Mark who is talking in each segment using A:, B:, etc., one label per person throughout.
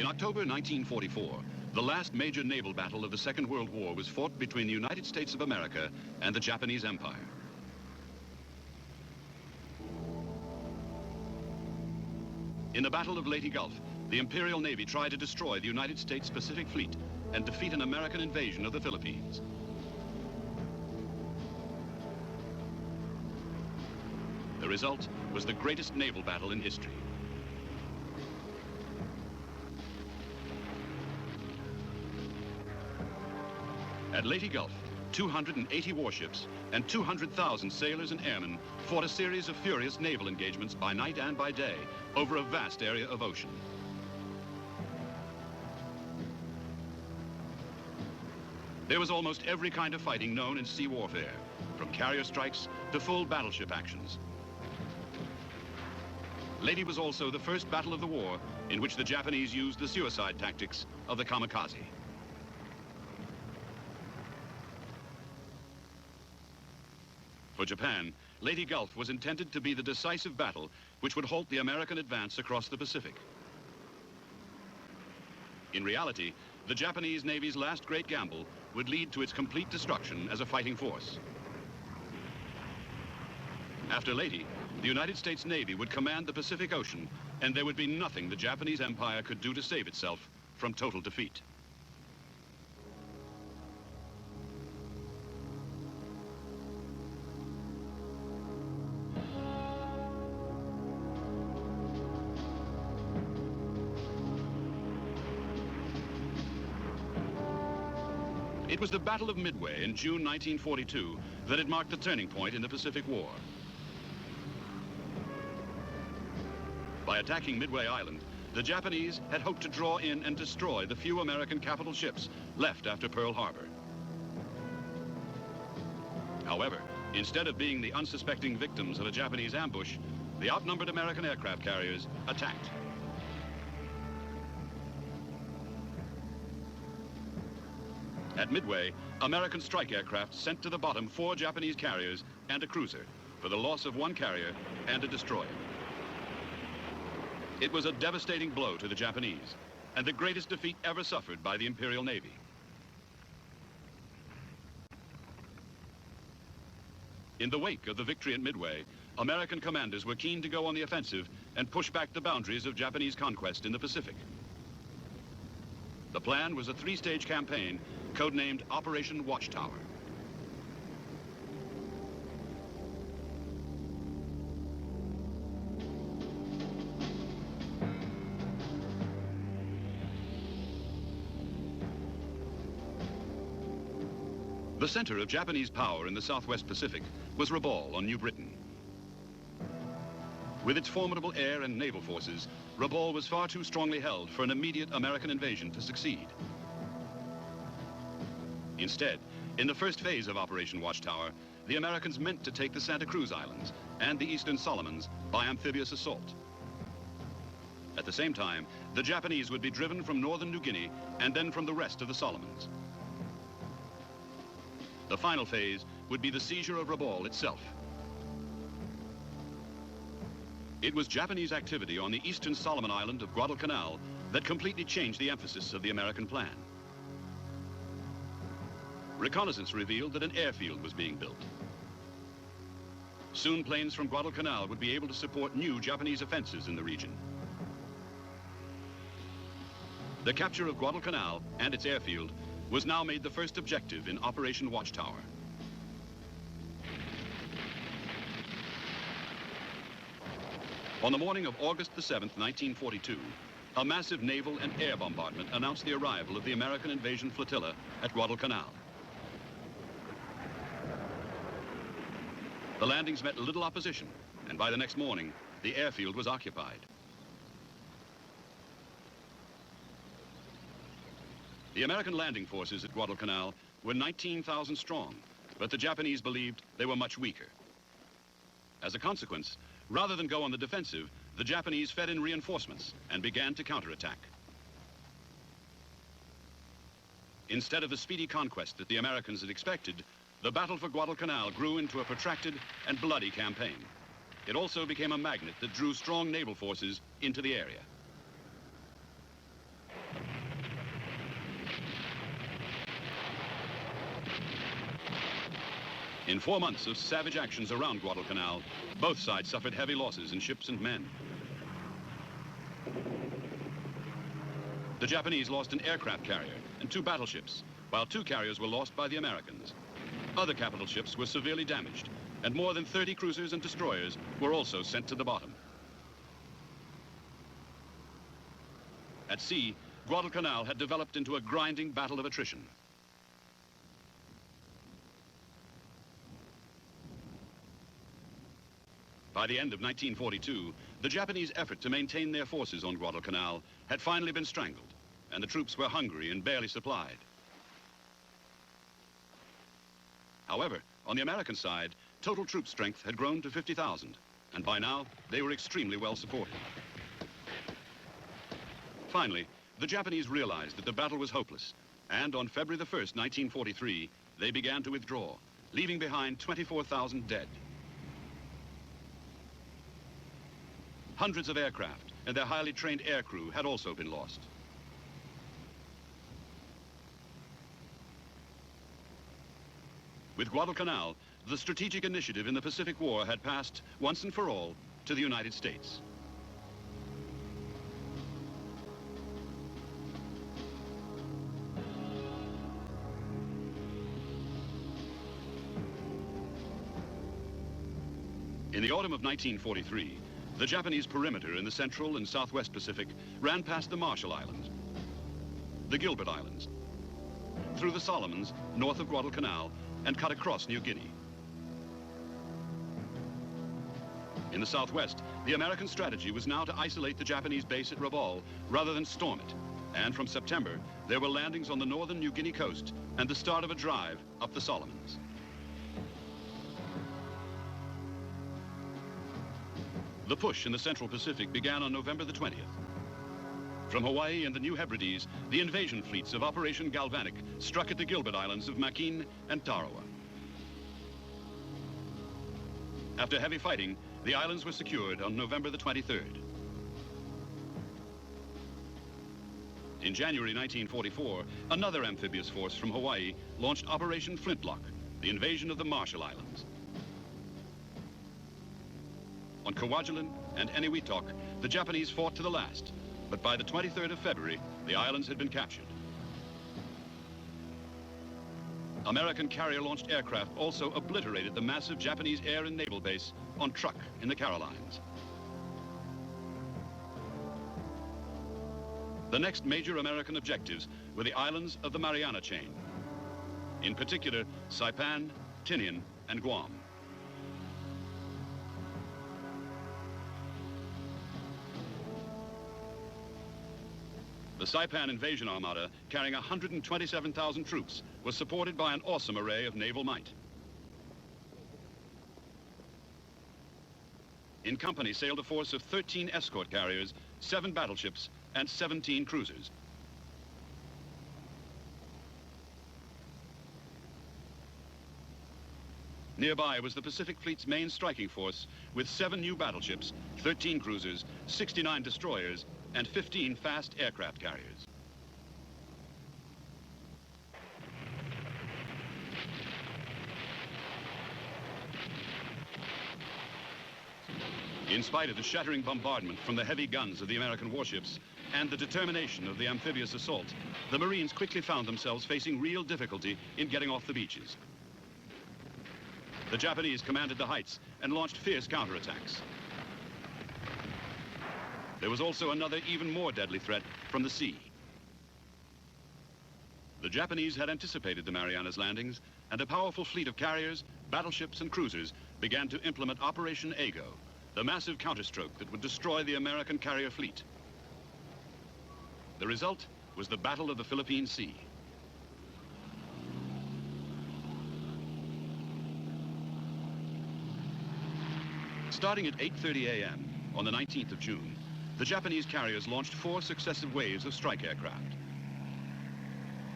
A: In October 1944, the last major naval battle of the Second World War was fought between the United States of America and the Japanese Empire. In the Battle of Leyte Gulf, the Imperial Navy tried to destroy the United States Pacific Fleet and defeat an American invasion of the Philippines. The result was the greatest naval battle in history. At Leyte Gulf, 280 warships and 200,000 sailors and airmen fought a series of furious naval engagements by night and by day over a vast area of ocean. There was almost every kind of fighting known in sea warfare, from carrier strikes to full battleship actions. Leyte was also the first battle of the war in which the Japanese used the suicide tactics of the kamikaze. For Japan, Leyte Gulf was intended to be the decisive battle which would halt the American advance across the Pacific. In reality, the Japanese Navy's last great gamble would lead to its complete destruction as a fighting force. After Leyte, the United States Navy would command the Pacific Ocean, and there would be nothing the Japanese Empire could do to save itself from total defeat. It was the Battle of Midway in June 1942 that had marked the turning point in the Pacific War. By attacking Midway Island, the Japanese had hoped to draw in and destroy the few American capital ships left after Pearl Harbor. However, instead of being the unsuspecting victims of a Japanese ambush, the outnumbered American aircraft carriers attacked. At Midway, American strike aircraft sent to the bottom 4 Japanese carriers and a cruiser for the loss of 1 carrier and a destroyer. It was a devastating blow to the Japanese and the greatest defeat ever suffered by the Imperial Navy. In the wake of the victory at Midway, American commanders were keen to go on the offensive and push back the boundaries of Japanese conquest in the Pacific. The plan was a 3-stage campaign codenamed Operation Watchtower. The center of Japanese power in the Southwest Pacific was Rabaul on New Britain. With its formidable air and naval forces, Rabaul was far too strongly held for an immediate American invasion to succeed. Instead, in the first phase of Operation Watchtower, the Americans meant to take the Santa Cruz Islands and the Eastern Solomons by amphibious assault. At the same time, the Japanese would be driven from northern New Guinea and then from the rest of the Solomons. The final phase would be the seizure of Rabaul itself. It was Japanese activity on the eastern Solomon island of Guadalcanal that completely changed the emphasis of the American plan. Reconnaissance revealed that an airfield was being built. Soon planes from Guadalcanal would be able to support new Japanese offensives in the region. The capture of Guadalcanal and its airfield was now made the first objective in Operation Watchtower. On the morning of August the 7th, 1942, a massive naval and air bombardment announced the arrival of the American invasion flotilla at Guadalcanal. The landings met little opposition, and by the next morning, the airfield was occupied. The American landing forces at Guadalcanal were 19,000 strong, but the Japanese believed they were much weaker. As a consequence, rather than go on the defensive, the Japanese fed in reinforcements and began to counterattack. Instead of the speedy conquest that the Americans had expected, the battle for Guadalcanal grew into a protracted and bloody campaign. It also became a magnet that drew strong naval forces into the area. In 4 months of savage actions around Guadalcanal, both sides suffered heavy losses in ships and men. The Japanese lost an aircraft carrier and 2 battleships, while 2 carriers were lost by the Americans. Other capital ships were severely damaged, and more than 30 cruisers and destroyers were also sent to the bottom. At sea, Guadalcanal had developed into a grinding battle of attrition. By the end of 1942, the Japanese effort to maintain their forces on Guadalcanal had finally been strangled, and the troops were hungry and barely supplied. However, on the American side, total troop strength had grown to 50,000, and by now, they were extremely well supported. Finally, the Japanese realized that the battle was hopeless, and on February the 1st, 1943, they began to withdraw, leaving behind 24,000 dead. Hundreds of aircraft and their highly trained aircrew had also been lost. With Guadalcanal, the strategic initiative in the Pacific War had passed, once and for all, to the United States. In the autumn of 1943, the Japanese perimeter in the Central and Southwest Pacific ran past the Marshall Islands, the Gilbert Islands, through the Solomons, north of Guadalcanal, and cut across New Guinea. In the Southwest, the American strategy was now to isolate the Japanese base at Rabaul rather than storm it. And from September, there were landings on the northern New Guinea coast and the start of a drive up the Solomons. The push in the Central Pacific began on November the 20th. From Hawaii and the New Hebrides, the invasion fleets of Operation Galvanic struck at the Gilbert Islands of Makin and Tarawa. After heavy fighting, the islands were secured on November the 23rd. In January 1944, another amphibious force from Hawaii launched Operation Flintlock, the invasion of the Marshall Islands. On Kwajalein and Eniwetok, the Japanese fought to the last, but by the 23rd of February, the islands had been captured. American carrier-launched aircraft also obliterated the massive Japanese air and naval base on Truk in the Carolines. The next major American objectives were the islands of the Mariana Chain, in particular Saipan, Tinian, and Guam. The Saipan invasion armada, carrying 127,000 troops, was supported by an awesome array of naval might. In company sailed a force of 13 escort carriers, 7 battleships, and 17 cruisers. Nearby was the Pacific Fleet's main striking force with 7 new battleships, 13 cruisers, 69 destroyers, and 15 fast aircraft carriers. In spite of the shattering bombardment from the heavy guns of the American warships and the determination of the amphibious assault, the Marines quickly found themselves facing real difficulty in getting off the beaches. The Japanese commanded the heights and launched fierce counterattacks. There was also another even more deadly threat from the sea. The Japanese had anticipated the Marianas landings, and a powerful fleet of carriers, battleships, and cruisers began to implement Operation Ago, the massive counterstroke that would destroy the American carrier fleet. The result was the Battle of the Philippine Sea. Starting at 8:30 a.m. on the 19th of June, the Japanese carriers launched 4 successive waves of strike aircraft.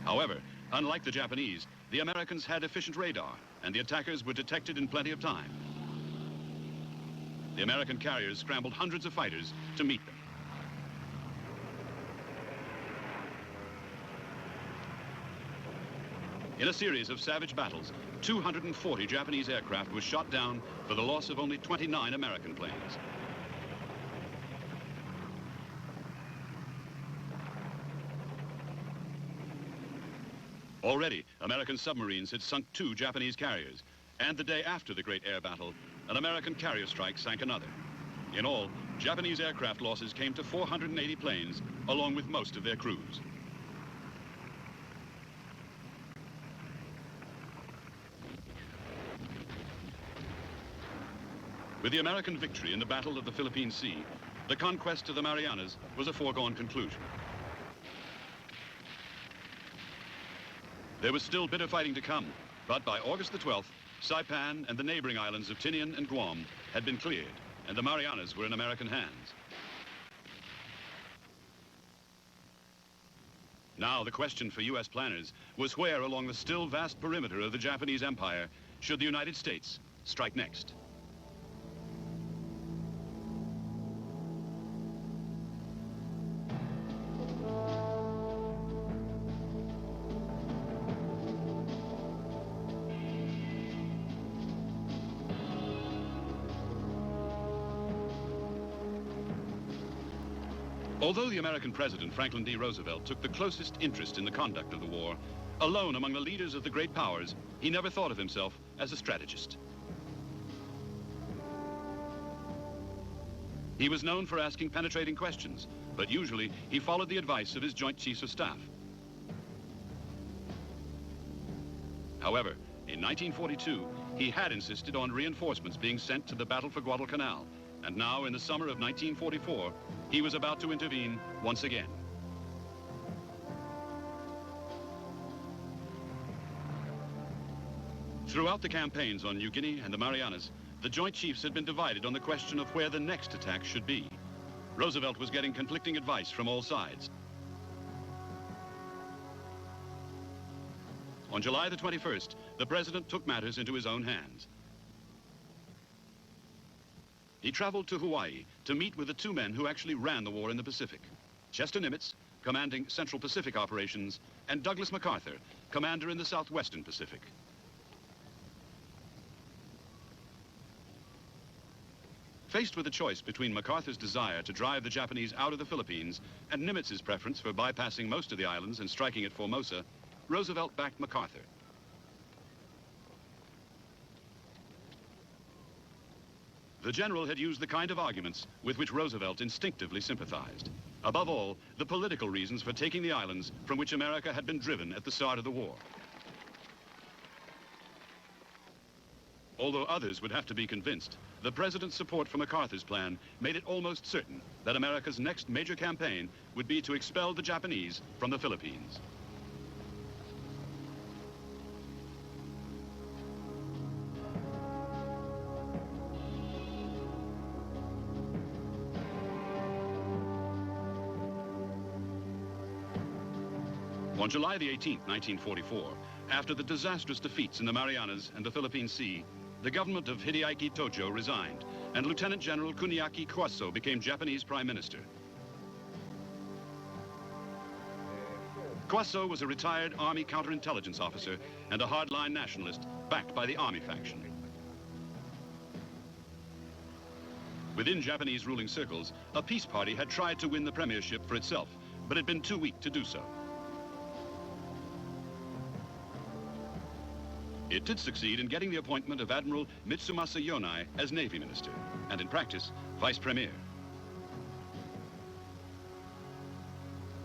A: However, unlike the Japanese, the Americans had efficient radar, and the attackers were detected in plenty of time. The American carriers scrambled hundreds of fighters to meet them. In a series of savage battles, 240 Japanese aircraft was shot down for the loss of only 29 American planes. Already, American submarines had sunk 2 Japanese carriers, and the day after the great air battle, an American carrier strike sank another. In all, Japanese aircraft losses came to 480 planes, along with most of their crews. With the American victory in the Battle of the Philippine Sea, the conquest of the Marianas was a foregone conclusion. There was still bitter fighting to come, but by August the 12th, Saipan and the neighboring islands of Tinian and Guam had been cleared, and the Marianas were in American hands. Now the question for U.S. planners was where along the still vast perimeter of the Japanese Empire should the United States strike next. Although the American President, Franklin D. Roosevelt, took the closest interest in the conduct of the war, alone among the leaders of the great powers, he never thought of himself as a strategist. He was known for asking penetrating questions, but usually he followed the advice of his Joint Chiefs of Staff. However, in 1942, he had insisted on reinforcements being sent to the battle for Guadalcanal, and now in the summer of 1944, he was about to intervene once again. Throughout the campaigns on New Guinea and the Marianas, the Joint Chiefs had been divided on the question of where the next attack should be. Roosevelt was getting conflicting advice from all sides. On July the 21st, the President took matters into his own hands. He traveled to Hawaii to meet with the 2 men who actually ran the war in the Pacific. Chester Nimitz, commanding Central Pacific operations, and Douglas MacArthur, commander in the Southwestern Pacific. Faced with a choice between MacArthur's desire to drive the Japanese out of the Philippines and Nimitz's preference for bypassing most of the islands and striking at Formosa, Roosevelt backed MacArthur. The general had used the kind of arguments with which Roosevelt instinctively sympathized. Above all, the political reasons for taking the islands from which America had been driven at the start of the war. Although others would have to be convinced, the president's support for MacArthur's plan made it almost certain that America's next major campaign would be to expel the Japanese from the Philippines. On July the 18th, 1944, after the disastrous defeats in the Marianas and the Philippine Sea, the government of Hideaki Tojo resigned, and Lieutenant General Kuniaki Kwaso became Japanese Prime Minister. Kwaso was a retired Army counterintelligence officer and a hardline nationalist backed by the Army faction. Within Japanese ruling circles, a peace party had tried to win the premiership for itself, but had been too weak to do so. It did succeed in getting the appointment of Admiral Mitsumasa Yonai as Navy Minister, and in practice, Vice Premier.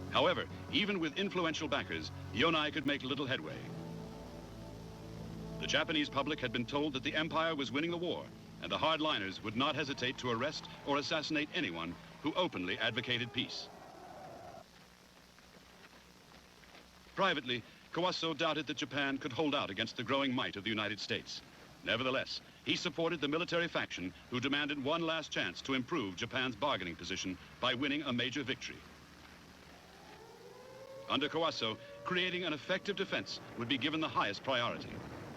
A: However, even with influential backers, Yonai could make little headway. The Japanese public had been told that the empire was winning the war, and the hardliners would not hesitate to arrest or assassinate anyone who openly advocated peace. Privately, Kwaso doubted that Japan could hold out against the growing might of the United States. Nevertheless, he supported the military faction who demanded one last chance to improve Japan's bargaining position by winning a major victory. Under Kwaso, creating an effective defense would be given the highest priority.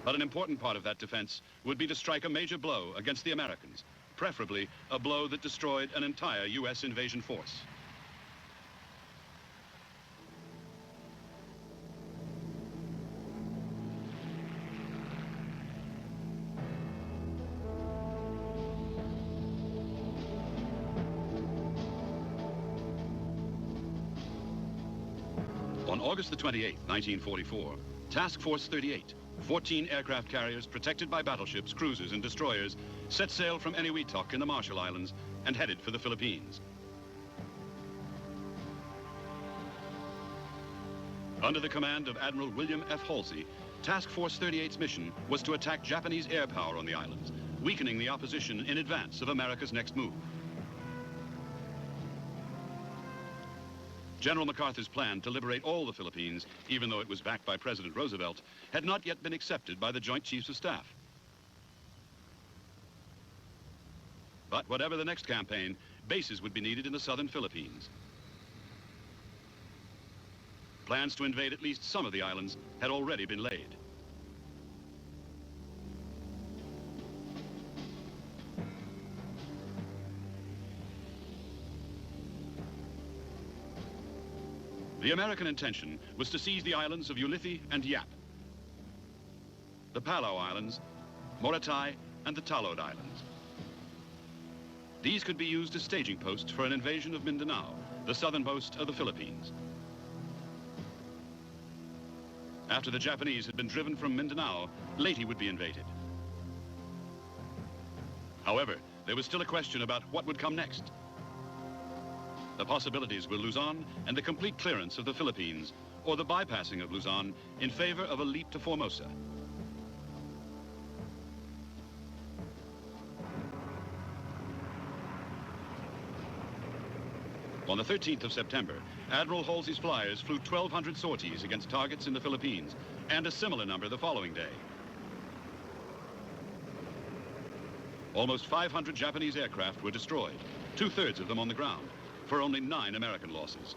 A: But an important part of that defense would be to strike a major blow against the Americans, preferably a blow that destroyed an entire U.S. invasion force. August the 28th, 1944, Task Force 38, 14 aircraft carriers protected by battleships, cruisers, and destroyers, set sail from Eniwetok in the Marshall Islands and headed for the Philippines. Under the command of Admiral William F. Halsey, Task Force 38's mission was to attack Japanese air power on the islands, weakening the opposition in advance of America's next move. General MacArthur's plan to liberate all the Philippines, even though it was backed by President Roosevelt, had not yet been accepted by the Joint Chiefs of Staff. But whatever the next campaign, bases would be needed in the southern Philippines. Plans to invade at least some of the islands had already been laid. The American intention was to seize the islands of Ulithi and Yap, the Palau Islands, Morotai, and the Talod Islands. These could be used as staging posts for an invasion of Mindanao, the southernmost of the Philippines. After the Japanese had been driven from Mindanao, Leyte would be invaded. However, there was still a question about what would come next. The possibilities were Luzon and the complete clearance of the Philippines, or the bypassing of Luzon in favor of a leap to Formosa. On the 13th of September, Admiral Halsey's flyers flew 1,200 sorties against targets in the Philippines, and a similar number the following day. Almost 500 Japanese aircraft were destroyed, 2/3 of them on the ground, for only 9 American losses.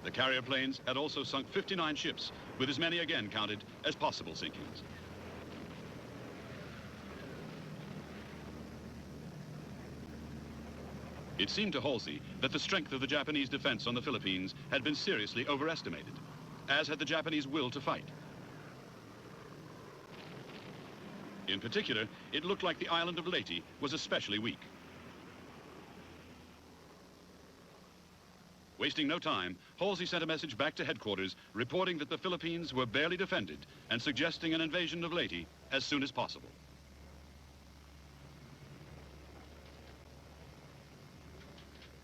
A: The carrier planes had also sunk 59 ships, with as many again counted as possible sinkings. It seemed to Halsey that the strength of the Japanese defense on the Philippines had been seriously overestimated, as had the Japanese will to fight. In particular, it looked like the island of Leyte was especially weak. Wasting no time, Halsey sent a message back to headquarters reporting that the Philippines were barely defended and suggesting an invasion of Leyte as soon as possible.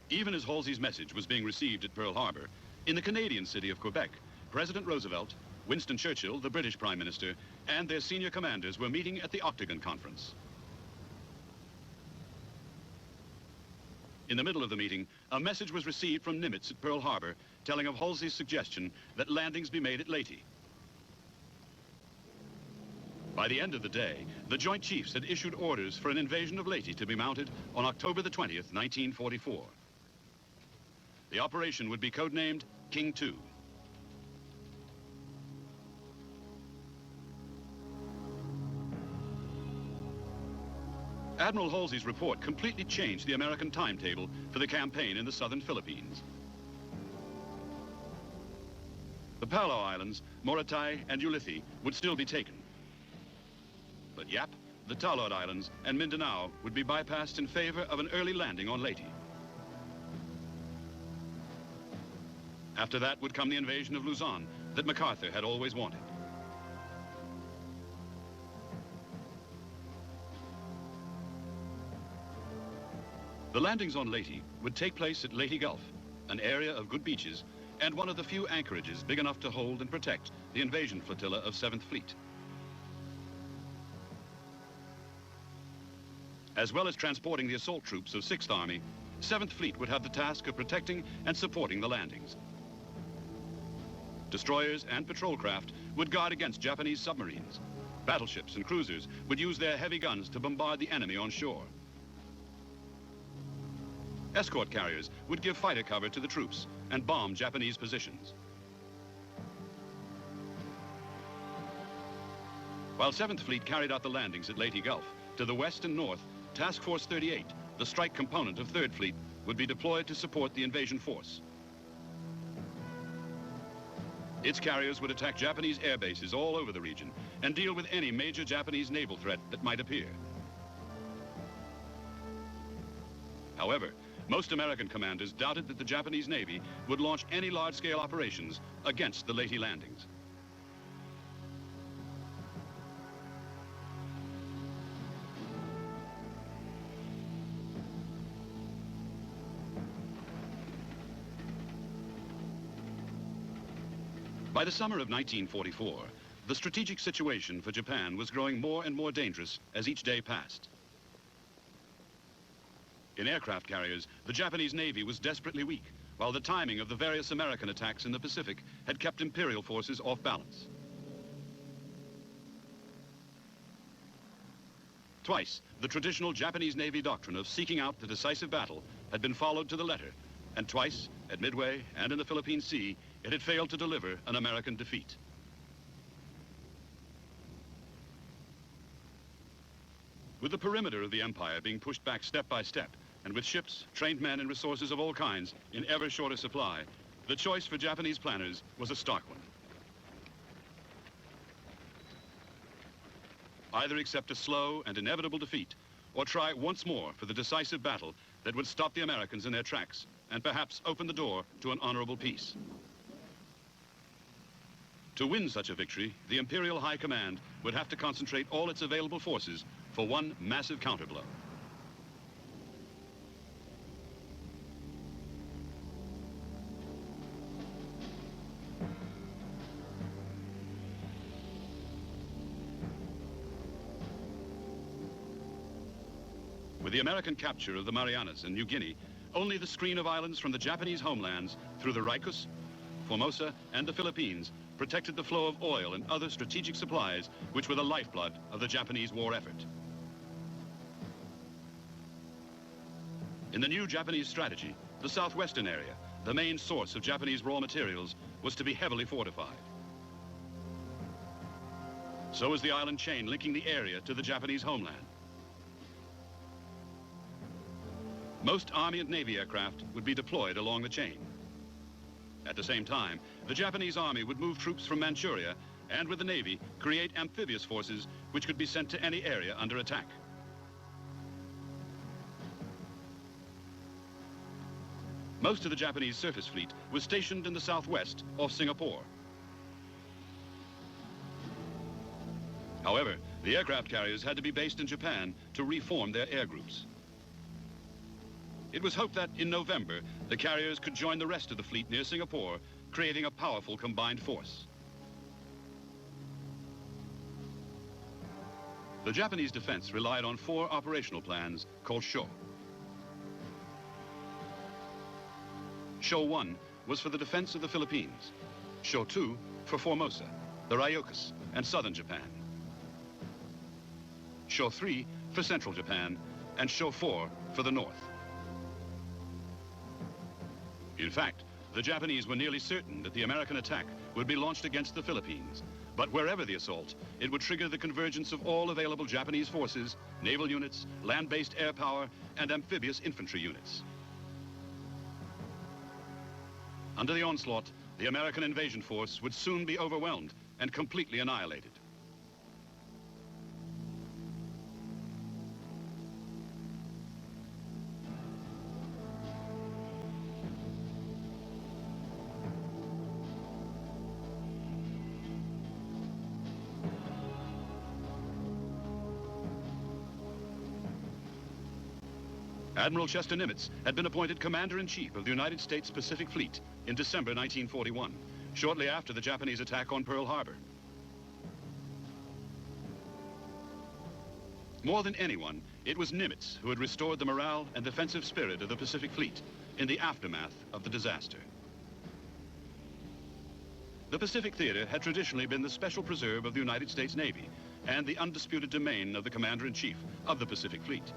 A: Even as Halsey's message was being received at Pearl Harbor, in the Canadian city of Quebec, President Roosevelt, Winston Churchill, the British Prime Minister, and their senior commanders were meeting at the Octagon Conference. In the middle of the meeting, a message was received from Nimitz at Pearl Harbor telling of Halsey's suggestion that landings be made at Leyte. By the end of the day, the Joint Chiefs had issued orders for an invasion of Leyte to be mounted on October the 20th, 1944. The operation would be codenamed King II. Admiral Halsey's report completely changed the American timetable for the campaign in the southern Philippines. The Palau Islands, Morotai, and Ulithi would still be taken. But Yap, the Talod Islands, and Mindanao would be bypassed in favor of an early landing on Leyte. After that would come the invasion of Luzon that MacArthur had always wanted. The landings on Leyte would take place at Leyte Gulf, an area of good beaches and one of the few anchorages big enough to hold and protect the invasion flotilla of 7th Fleet. As well as transporting the assault troops of 6th Army, 7th Fleet would have the task of protecting and supporting the landings. Destroyers and patrol craft would guard against Japanese submarines. Battleships and cruisers would use their heavy guns to bombard the enemy on shore. Escort carriers would give fighter cover to the troops and bomb Japanese positions. While 7th Fleet carried out the landings at Leyte Gulf, to the west and north, Task Force 38, the strike component of 3rd Fleet, would be deployed to support the invasion force. Its carriers would attack Japanese air bases all over the region and deal with any major Japanese naval threat that might appear. However, Most American commanders doubted that the Japanese Navy would launch any large-scale operations against the Leyte landings. By the summer of 1944, the strategic situation for Japan was growing more and more dangerous as each day passed. In aircraft carriers, the Japanese Navy was desperately weak, while the timing of the various American attacks in the Pacific had kept Imperial forces off balance. Twice, the traditional Japanese Navy doctrine of seeking out the decisive battle had been followed to the letter, and twice, at Midway and in the Philippine Sea, it had failed to deliver an American defeat. With the perimeter of the empire being pushed back step by step, and with ships, trained men, and resources of all kinds in ever shorter supply, the choice for Japanese planners was a stark one. Either accept a slow and inevitable defeat, or try once more for the decisive battle that would stop the Americans in their tracks and perhaps open the door to an honorable peace. To win such a victory, the Imperial High Command would have to concentrate all its available forces for one massive counterblow. With the American capture of the Marianas and New Guinea, only the screen of islands from the Japanese homelands through the Ryukyu, Formosa, and the Philippines protected the flow of oil and other strategic supplies which were the lifeblood of the Japanese war effort. In the new Japanese strategy, the southwestern area, the main source of Japanese raw materials, was to be heavily fortified. So was the island chain linking the area to the Japanese homeland. Most Army and Navy aircraft would be deployed along the chain. At the same time, the Japanese Army would move troops from Manchuria and, with the Navy, create amphibious forces which could be sent to any area under attack. Most of the Japanese surface fleet was stationed in the southwest off Singapore. However, the aircraft carriers had to be based in Japan to reform their air groups. It was hoped that in November, the carriers could join the rest of the fleet near Singapore, creating a powerful combined force. The Japanese defense relied on 4 operational plans called SHO. SHO 1 was for the defense of the Philippines, SHO 2 for Formosa, the Ryukyu, and southern Japan, SHO 3 for central Japan, and SHO 4 for the north. In fact, the Japanese were nearly certain that the American attack would be launched against the Philippines. But wherever the assault, it would trigger the convergence of all available Japanese forces, naval units, land-based air power, and amphibious infantry units. Under the onslaught, the American invasion force would soon be overwhelmed and completely annihilated. Admiral Chester Nimitz had been appointed Commander-in-Chief of the United States Pacific Fleet in December 1941, shortly after the Japanese attack on Pearl Harbor. More than anyone, it was Nimitz who had restored the morale and defensive spirit of the Pacific Fleet in the aftermath of the disaster. The Pacific Theater had traditionally been the special preserve of the United States Navy and the undisputed domain of the Commander-in-Chief of the Pacific Fleet.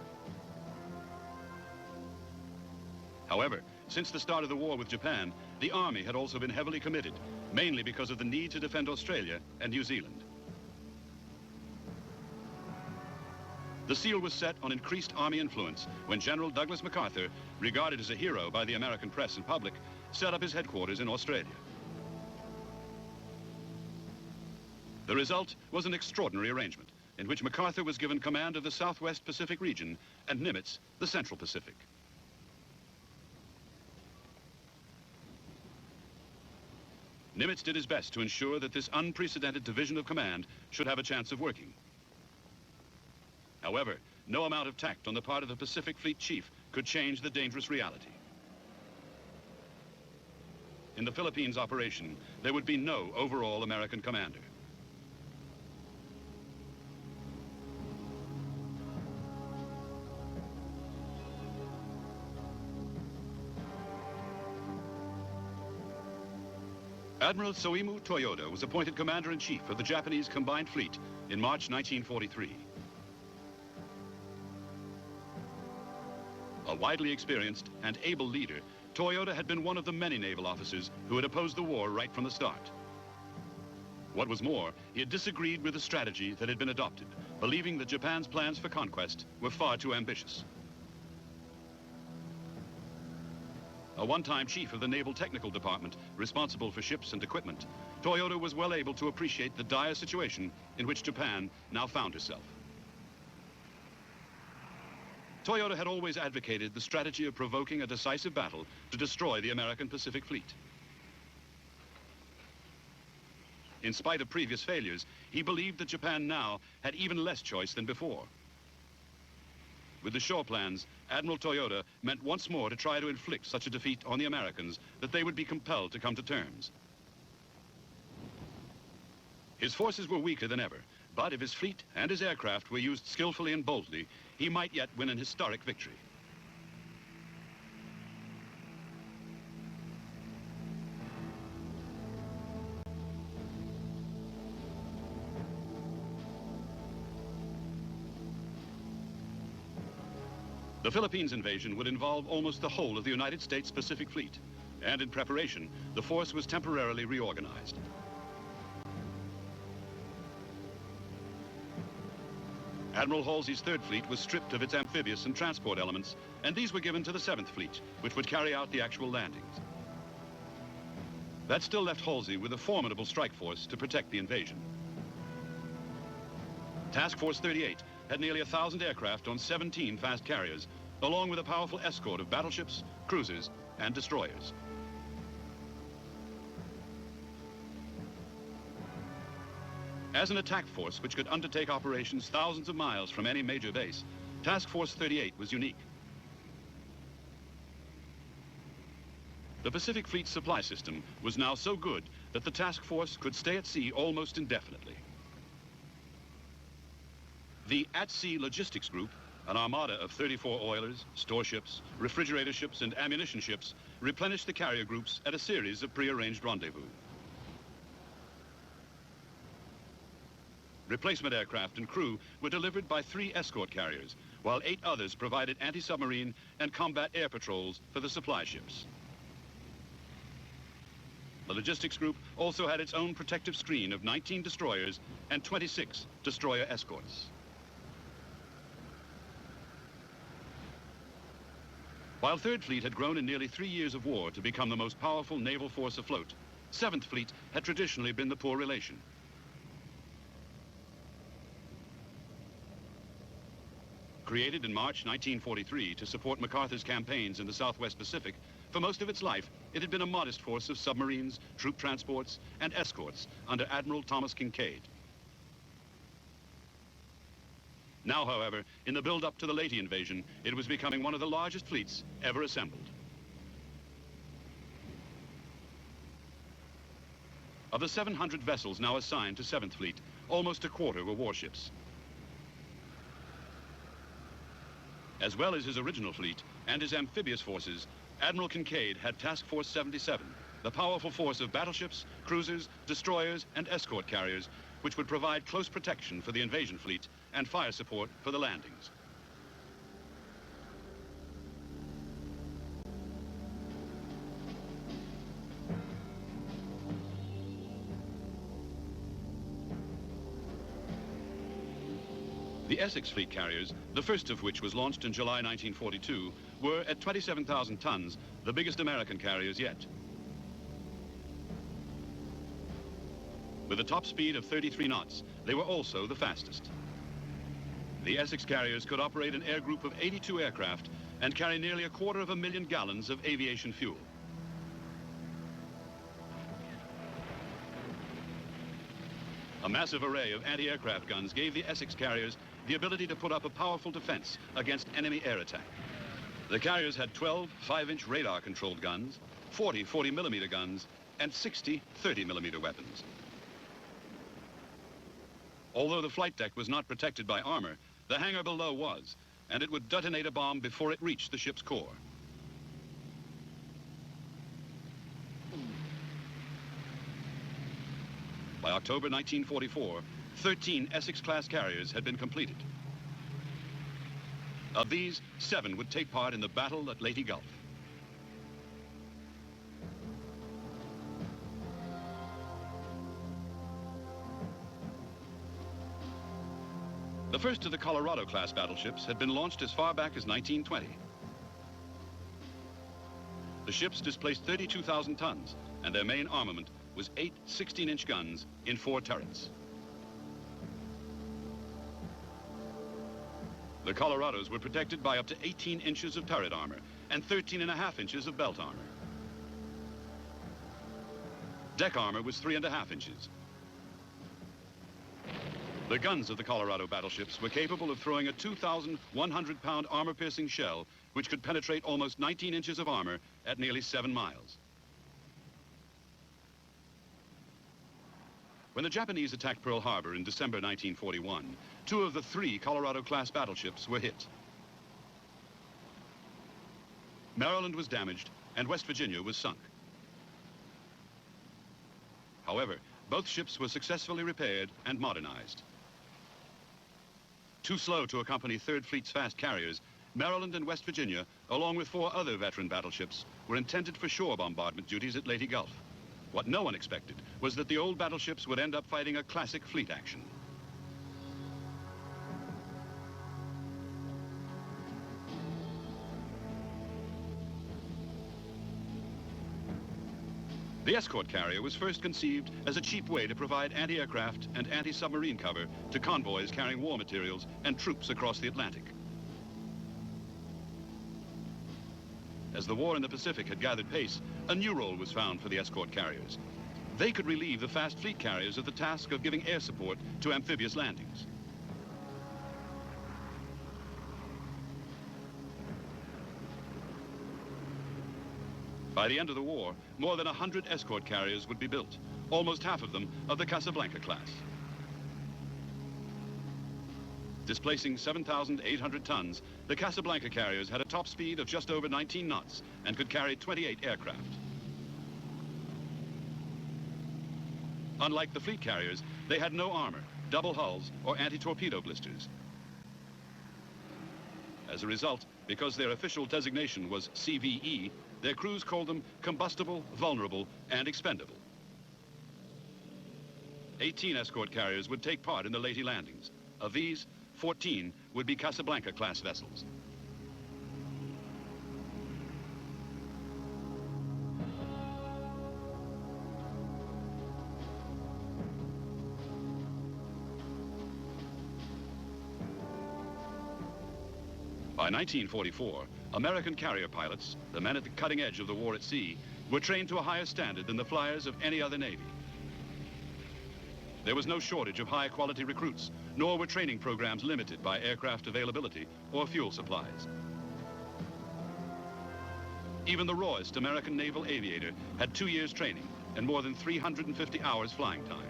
A: However, since the start of the war with Japan, the Army had also been heavily committed, mainly because of the need to defend Australia and New Zealand. The seal was set on increased Army influence when General Douglas MacArthur, regarded as a hero by the American press and public, set up his headquarters in Australia. The result was an extraordinary arrangement in which MacArthur was given command of the Southwest Pacific region and Nimitz the Central Pacific. Nimitz did his best to ensure that this unprecedented division of command should have a chance of working. However, no amount of tact on the part of the Pacific Fleet chief could change the dangerous reality. In the Philippines operation, there would be no overall American commander. Admiral Soimu Toyoda was appointed commander-in-chief of the Japanese combined fleet in March 1943. A widely experienced and able leader, Toyoda had been one of the many naval officers who had opposed the war right from the start. What was more, he had disagreed with the strategy that had been adopted, believing that Japan's plans for conquest were far too ambitious. A one-time chief of the Naval Technical Department, responsible for ships and equipment, Toyoda was well able to appreciate the dire situation in which Japan now found herself. Toyoda had always advocated the strategy of provoking a decisive battle to destroy the American Pacific Fleet. In spite of previous failures, he believed that Japan now had even less choice than before. With the shore plans, Admiral Toyoda meant once more to try to inflict such a defeat on the Americans that they would be compelled to come to terms. His forces were weaker than ever, but if his fleet and his aircraft were used skillfully and boldly, he might yet win an historic victory. The Philippines invasion would involve almost the whole of the United States Pacific Fleet, and in preparation, the force was temporarily reorganized. Admiral Halsey's Third Fleet was stripped of its amphibious and transport elements, and these were given to the Seventh Fleet, which would carry out the actual landings. That still left Halsey with a formidable strike force to protect the invasion. Task Force 38 had nearly 1,000 aircraft on 17 fast carriers, along with a powerful escort of battleships, cruisers, and destroyers. As an attack force which could undertake operations thousands of miles from any major base, Task Force 38 was unique. The Pacific Fleet's supply system was now so good that the task force could stay at sea almost indefinitely. The at-sea logistics group, an armada of 34 oilers, store ships, refrigerator ships, and ammunition ships, replenished the carrier groups at a series of pre-arranged rendezvous. Replacement aircraft and crew were delivered by 3 escort carriers, while 8 others provided anti-submarine and combat air patrols for the supply ships. The logistics group also had its own protective screen of 19 destroyers and 26 destroyer escorts. While Third Fleet had grown in nearly 3 years of war to become the most powerful naval force afloat, Seventh Fleet had traditionally been the poor relation. Created in March 1943 to support MacArthur's campaigns in the Southwest Pacific, for most of its life, it had been a modest force of submarines, troop transports, and escorts under Admiral Thomas Kinkaid. Now, however, in the build-up to the Leyte invasion, it was becoming one of the largest fleets ever assembled. Of the 700 vessels now assigned to 7th Fleet, almost a quarter were warships. As well as his original fleet and his amphibious forces, Admiral Kinkaid had Task Force 77, the powerful force of battleships, cruisers, destroyers, and escort carriers, which would provide close protection for the invasion fleet and fire support for the landings. The Essex fleet carriers, the first of which was launched in July 1942, were at 27,000 tons, the biggest American carriers yet. With a top speed of 33 knots, they were also the fastest. The Essex carriers could operate an air group of 82 aircraft and carry nearly 250,000 gallons of aviation fuel. massive array of anti-aircraft guns gave the Essex carriers the ability to put up a powerful defense against enemy air attack. The carriers had 12 5-inch radar-controlled guns, 40 40-millimeter guns, and 60 30-millimeter weapons. Although the flight deck was not protected by armor, the hangar below was, and it would detonate a bomb before it reached the ship's core. By October 1944, 13 Essex-class carriers had been completed. Of these, 7 would take part in the battle at Leyte Gulf. The first of the Colorado-class battleships had been launched as far back as 1920. The ships displaced 32,000 tons, and their main armament was 8 16-inch guns in 4 turrets. The Colorados were protected by up to 18 inches of turret armor and 13.5 inches of belt armor. Deck armor was 3.5 inches. The guns of the Colorado battleships were capable of throwing a 2,100-pound armor-piercing shell, which could penetrate almost 19 inches of armor at nearly 7 miles. When the Japanese attacked Pearl Harbor in December 1941, 2 of the 3 Colorado-class battleships were hit. Maryland was damaged, and West Virginia was sunk. However, both ships were successfully repaired and modernized. Too slow to accompany Third Fleet's fast carriers, Maryland and West Virginia, along with 4 other veteran battleships, were intended for shore bombardment duties at Leyte Gulf. What no one expected was that the old battleships would end up fighting a classic fleet action. The escort carrier was first conceived as a cheap way to provide anti-aircraft and anti-submarine cover to convoys carrying war materials and troops across the Atlantic. As the war in the Pacific had gathered pace, a new role was found for the escort carriers. They could relieve the fast fleet carriers of the task of giving air support to amphibious landings. By the end of the war, more than 100 escort carriers would be built, almost half of them of the Casablanca class. Displacing 7,800 tons, the Casablanca carriers had a top speed of just over 19 knots and could carry 28 aircraft. Unlike the fleet carriers, they had no armor, double hulls, or anti-torpedo blisters. As a result, because their official designation was CVE, their crews called them combustible, vulnerable, and expendable. 18 escort carriers would take part in the Leyte landings. Of these, 14 would be Casablanca-class vessels. By 1944, American carrier pilots, the men at the cutting edge of the war at sea, were trained to a higher standard than the flyers of any other Navy. There was no shortage of high-quality recruits, nor were training programs limited by aircraft availability or fuel supplies. Even the rawest American naval aviator had 2 years training and more than 350 hours flying time.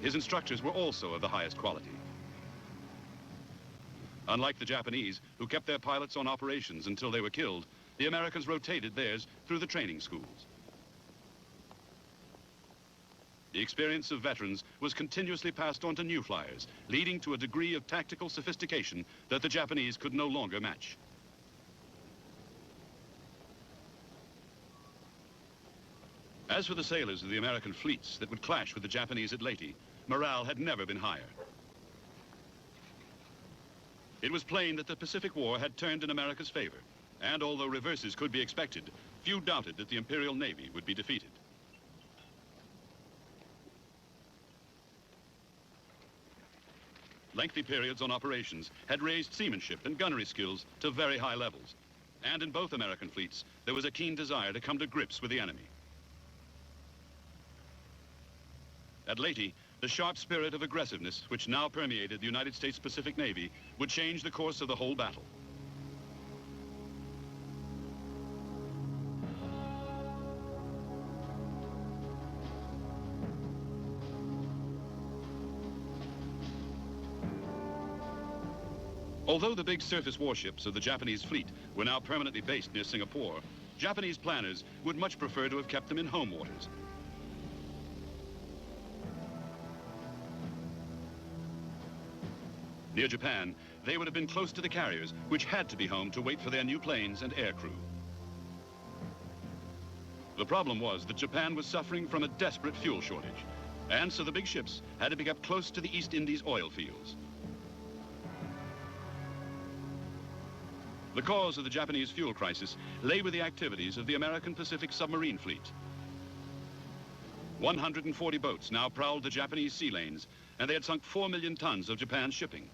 A: His instructors were also of the highest quality. Unlike the Japanese, who kept their pilots on operations until they were killed, the Americans rotated theirs through the training schools. The experience of veterans was continuously passed on to new flyers, leading to a degree of tactical sophistication that the Japanese could no longer match. As for the sailors of the American fleets that would clash with the Japanese at Leyte, morale had never been higher. It was plain that the Pacific War had turned in America's favor, and although reverses could be expected, few doubted that the Imperial Navy would be defeated. Lengthy periods on operations had raised seamanship and gunnery skills to very high levels, and in both American fleets, there was a keen desire to come to grips with the enemy. At Leyte, the sharp spirit of aggressiveness which now permeated the United States Pacific Navy would change the course of the whole battle. Although the big surface warships of the Japanese fleet were now permanently based near Singapore, Japanese planners would much prefer to have kept them in home waters. Near Japan, they would have been close to the carriers, which had to be home to wait for their new planes and aircrew. The problem was that Japan was suffering from a desperate fuel shortage, and so the big ships had to be kept close to the East Indies oil fields. The cause of the Japanese fuel crisis lay with the activities of the American Pacific submarine fleet. 140 boats now prowled the Japanese sea lanes, and they had sunk 4 million tons of Japan's shipping.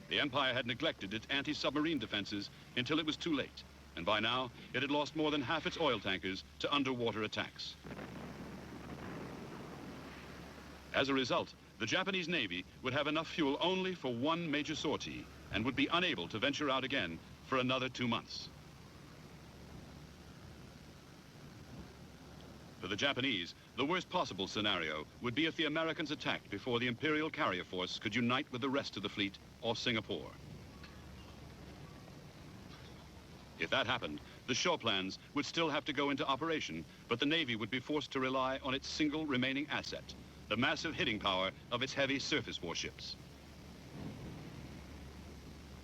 A: The Empire had neglected its anti-submarine defenses until it was too late, and by now it had lost more than half its oil tankers to underwater attacks. As a result, the Japanese Navy would have enough fuel only for one major sortie and would be unable to venture out again for another 2 months. For the Japanese, the worst possible scenario would be if the Americans attacked before the Imperial carrier force could unite with the rest of the fleet off Singapore. If that happened, the shore plans would still have to go into operation, but the Navy would be forced to rely on its single remaining asset, the massive hitting power of its heavy surface warships.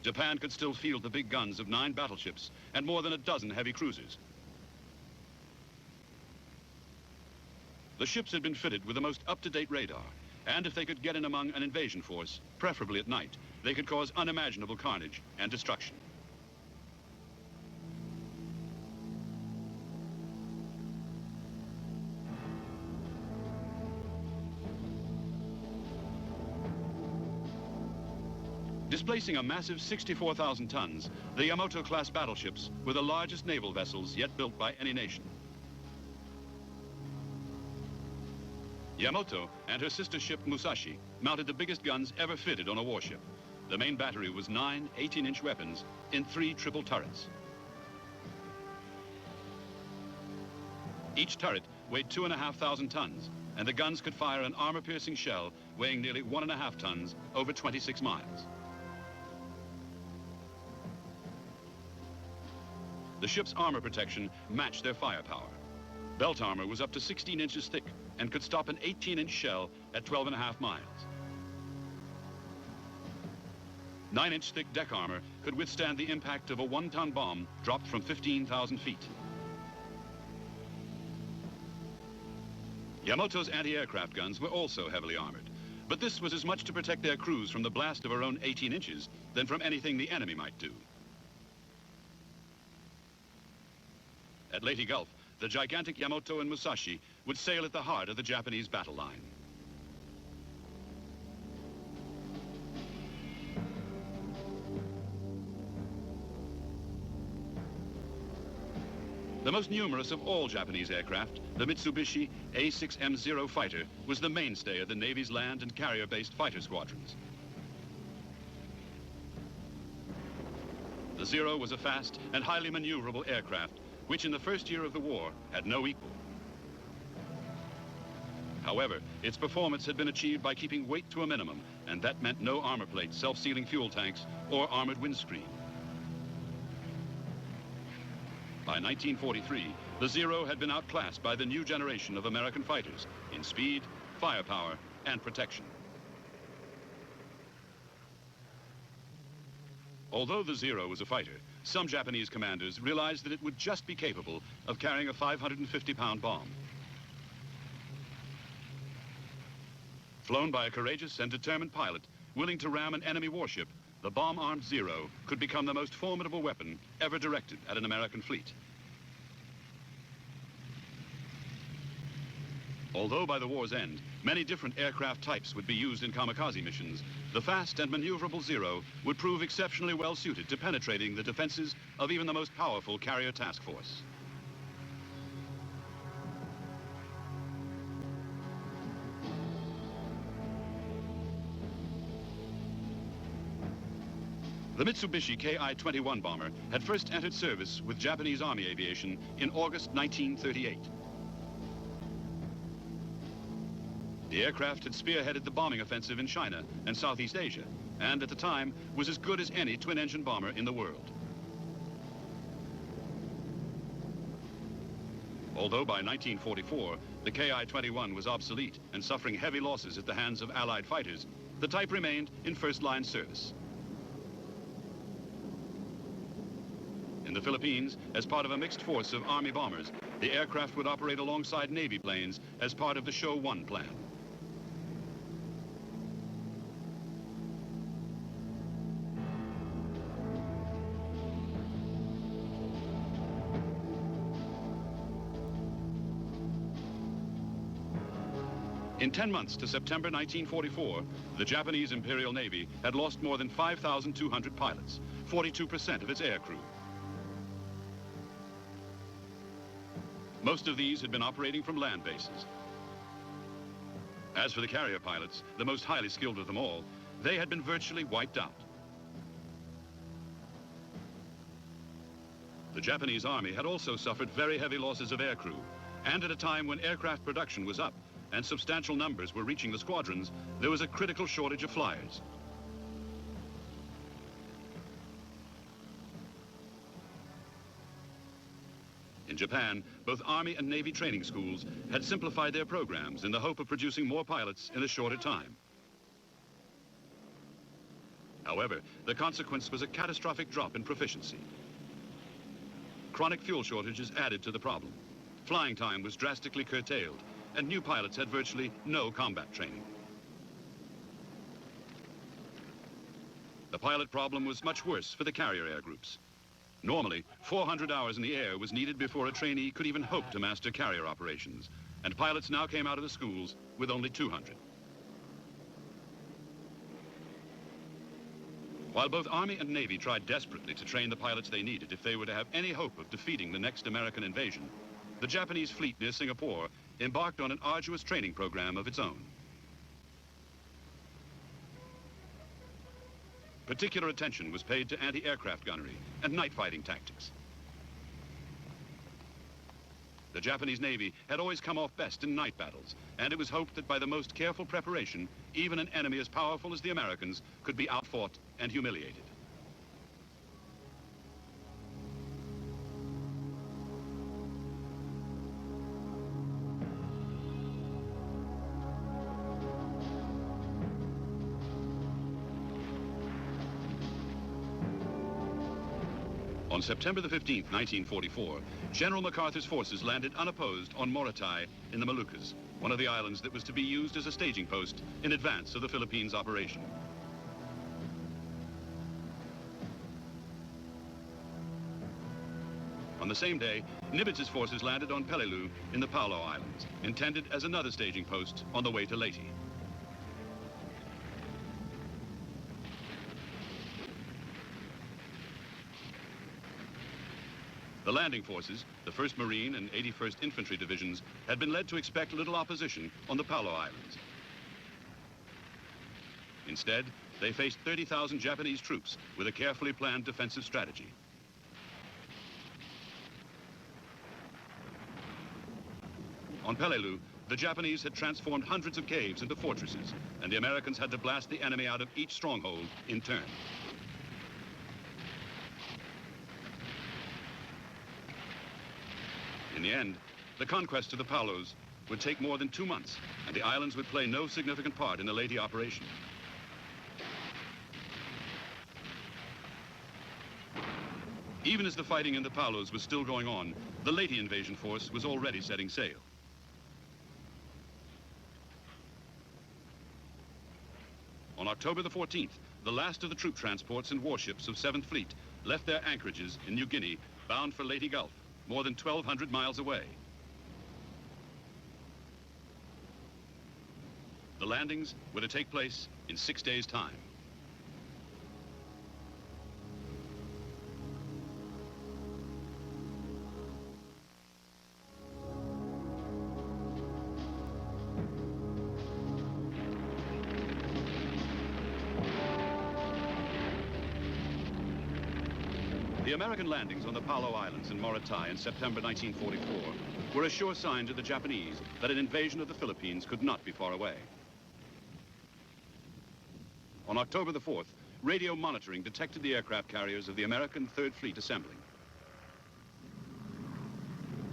A: Japan could still field the big guns of 9 battleships and more than a dozen heavy cruisers. The ships had been fitted with the most up-to-date radar, and if they could get in among an invasion force, preferably at night, they could cause unimaginable carnage and destruction. Displacing a massive 64,000 tons, the Yamato-class battleships were the largest naval vessels yet built by any nation. Yamato and her sister ship Musashi mounted the biggest guns ever fitted on a warship. The main battery was 9 18-inch weapons in 3 triple turrets. Each turret weighed 2,500 tons, and the guns could fire an armor-piercing shell weighing nearly 1.5 tons over 26 miles. The ship's armor protection matched their firepower. Belt armor was up to 16 inches thick and could stop an 18-inch shell at 12.5 miles. 9-inch thick deck armor could withstand the impact of a 1-ton bomb dropped from 15,000 feet. Yamato's anti-aircraft guns were also heavily armored, but this was as much to protect their crews from the blast of her own 18 inches than from anything the enemy might do. At Leyte Gulf, the gigantic Yamato and Musashi would sail at the heart of the Japanese battle line. The most numerous of all Japanese aircraft, the Mitsubishi A6M0 fighter, was the mainstay of the Navy's land and carrier-based fighter squadrons. The Zero was a fast and highly maneuverable aircraft, which in the first year of the war had no equal. However, its performance had been achieved by keeping weight to a minimum, and that meant no armor plates, self-sealing fuel tanks, or armored windscreen. By 1943, the Zero had been outclassed by the new generation of American fighters in speed, firepower, and protection. Although the Zero was a fighter, some Japanese commanders realized that it would just be capable of carrying a 550-pound bomb. Flown by a courageous and determined pilot willing to ram an enemy warship, the bomb-armed Zero could become the most formidable weapon ever directed at an American fleet. Although by the war's end, many different aircraft types would be used in kamikaze missions, the fast and maneuverable Zero would prove exceptionally well suited to penetrating the defenses of even the most powerful carrier task force. The Mitsubishi Ki-21 bomber had first entered service with Japanese Army aviation in August 1938. The aircraft had spearheaded the bombing offensive in China and Southeast Asia, and at the time was as good as any twin-engine bomber in the world. Although by 1944, the Ki-21 was obsolete and suffering heavy losses at the hands of Allied fighters, the type remained in first-line service. In the Philippines, as part of a mixed force of Army bombers, the aircraft would operate alongside Navy planes as part of the Show 1 plan. In 10 months to September 1944, the Japanese Imperial Navy had lost more than 5,200 pilots, 42% of its aircrew. Most of these had been operating from land bases. As for the carrier pilots, the most highly skilled of them all, they had been virtually wiped out. The Japanese Army had also suffered very heavy losses of aircrew, and at a time when aircraft production was up and substantial numbers were reaching the squadrons, there was a critical shortage of flyers. In Japan, both Army and Navy training schools had simplified their programs in the hope of producing more pilots in a shorter time. However, the consequence was a catastrophic drop in proficiency. Chronic fuel shortages added to the problem. Flying time was drastically curtailed, and new pilots had virtually no combat training. The pilot problem was much worse for the carrier air groups. Normally, 400 hours in the air was needed before a trainee could even hope to master carrier operations, and pilots now came out of the schools with only 200. While both Army and Navy tried desperately to train the pilots they needed if they were to have any hope of defeating the next American invasion, the Japanese fleet near Singapore embarked on an arduous training program of its own. Particular attention was paid to anti-aircraft gunnery and night fighting tactics. The Japanese Navy had always come off best in night battles, and it was hoped that by the most careful preparation, even an enemy as powerful as the Americans could be outfought and humiliated. On September the 15th, 1944, General MacArthur's forces landed unopposed on Morotai in the Moluccas, one of the islands that was to be used as a staging post in advance of the Philippines operation. On the same day, Nibitz's forces landed on Peleliu in the Paulo Islands, intended as another staging post on the way to Leyte. The landing forces, the 1st Marine and 81st Infantry Divisions, had been led to expect little opposition on the Paulo Islands. Instead, they faced 30,000 Japanese troops with a carefully planned defensive strategy. On Peleliu, the Japanese had transformed hundreds of caves into fortresses, and the Americans had to blast the enemy out of each stronghold in turn. In the end, the conquest of the Paulos would take more than 2 months, and the islands would play no significant part in the Leyte operation. Even as the fighting in the Paulos was still going on, the Leyte invasion force was already setting sail. On October the 14th, the last of the troop transports and warships of 7th Fleet left their anchorages in New Guinea, bound for Leyte Gulf, more than 1,200 miles away. The landings were to take place in 6 days' time. The American landings on the Palau Islands in Morotai in September 1944 were a sure sign to the Japanese that an invasion of the Philippines could not be far away. On October the 4th, radio monitoring detected the aircraft carriers of the American Third Fleet assembling.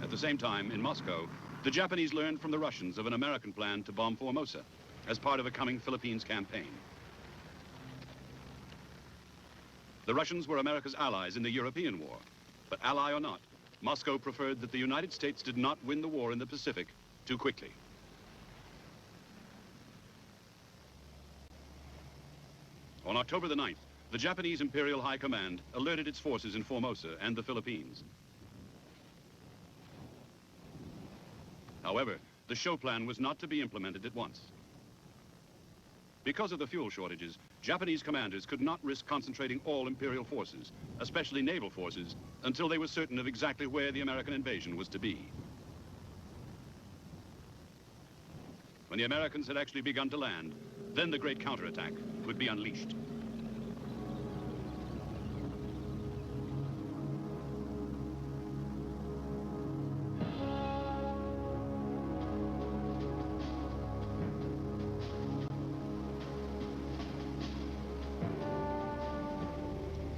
A: At the same time, in Moscow, the Japanese learned from the Russians of an American plan to bomb Formosa as part of a coming Philippines campaign. The Russians were America's allies in the European war, but ally or not, Moscow preferred that the United States did not win the war in the Pacific too quickly. On October the 9th, the Japanese Imperial High Command alerted its forces in Formosa and the Philippines. However, the show plan was not to be implemented at once. Because of the fuel shortages, Japanese commanders could not risk concentrating all Imperial forces, especially naval forces, until they were certain of exactly where the American invasion was to be. When the Americans had actually begun to land, then the great counterattack would be unleashed.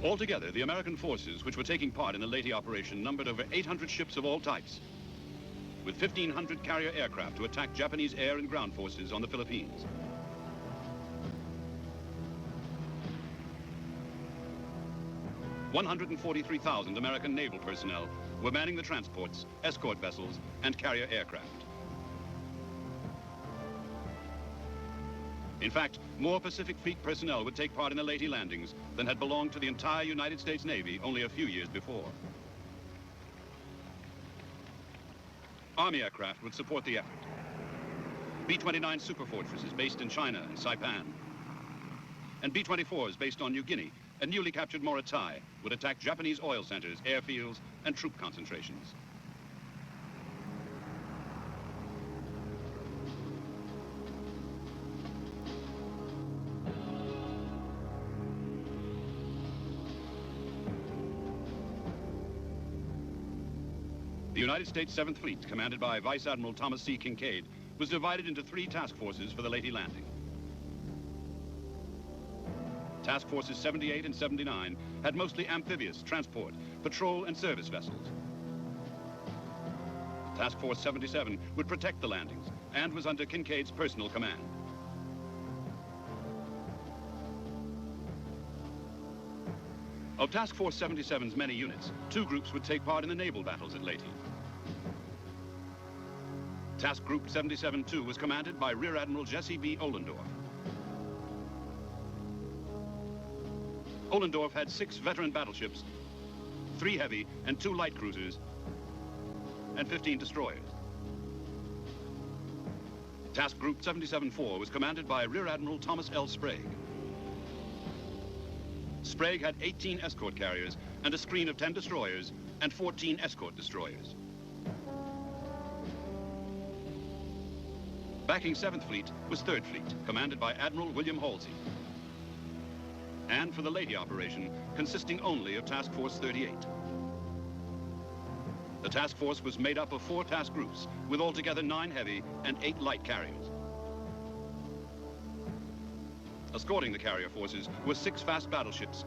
A: Altogether, the American forces which were taking part in the Leyte operation numbered over 800 ships of all types, with 1,500 carrier aircraft to attack Japanese air and ground forces on the Philippines. $143,000 American naval personnel were manning the transports, escort vessels, and carrier aircraft. In fact, more Pacific Fleet personnel would take part in the Leyte landings than had belonged to the entire United States Navy only a few years before. Army aircraft would support the effort. B-29 superfortresses based in China and Saipan, and B-24s based on New Guinea and newly captured Morotai would attack Japanese oil centers, airfields, and troop concentrations. The United States 7th Fleet, commanded by Vice Admiral Thomas C. Kinkaid, was divided into 3 task forces for the Leyte landing. Task Forces 78 and 79 had mostly amphibious, transport, patrol, and service vessels. Task Force 77 would protect the landings and was under Kinkaid's personal command. Of Task Force 77's many units, 2 groups would take part in the naval battles at Leyte. Task Group 77-2 was commanded by Rear Admiral Jesse B. Ohlendorf. Ohlendorf had 6 veteran battleships, 3 heavy and 2 light cruisers, and 15 destroyers. Task Group 77-4 was commanded by Rear Admiral Thomas L. Sprague. Sprague had 18 escort carriers and a screen of 10 destroyers and 14 escort destroyers. Backing 7th Fleet was 3rd Fleet, commanded by Admiral William Halsey. And for the Leyte operation, consisting only of Task Force 38. The task force was made up of 4 task groups, with altogether 9 heavy and 8 light carriers. Escorting the carrier forces were 6 fast battleships,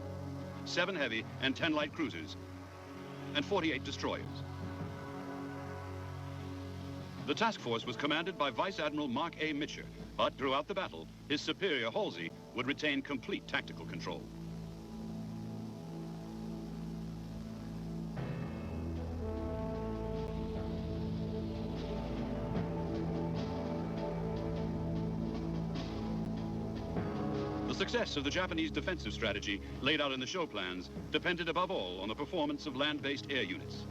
A: 7 heavy and 10 light cruisers, and 48 destroyers. The task force was commanded by Vice Admiral Mark A. Mitcher, but throughout the battle, his superior, Halsey, would retain complete tactical control. The success of the Japanese defensive strategy laid out in the show plans depended above all on the performance of land-based air units.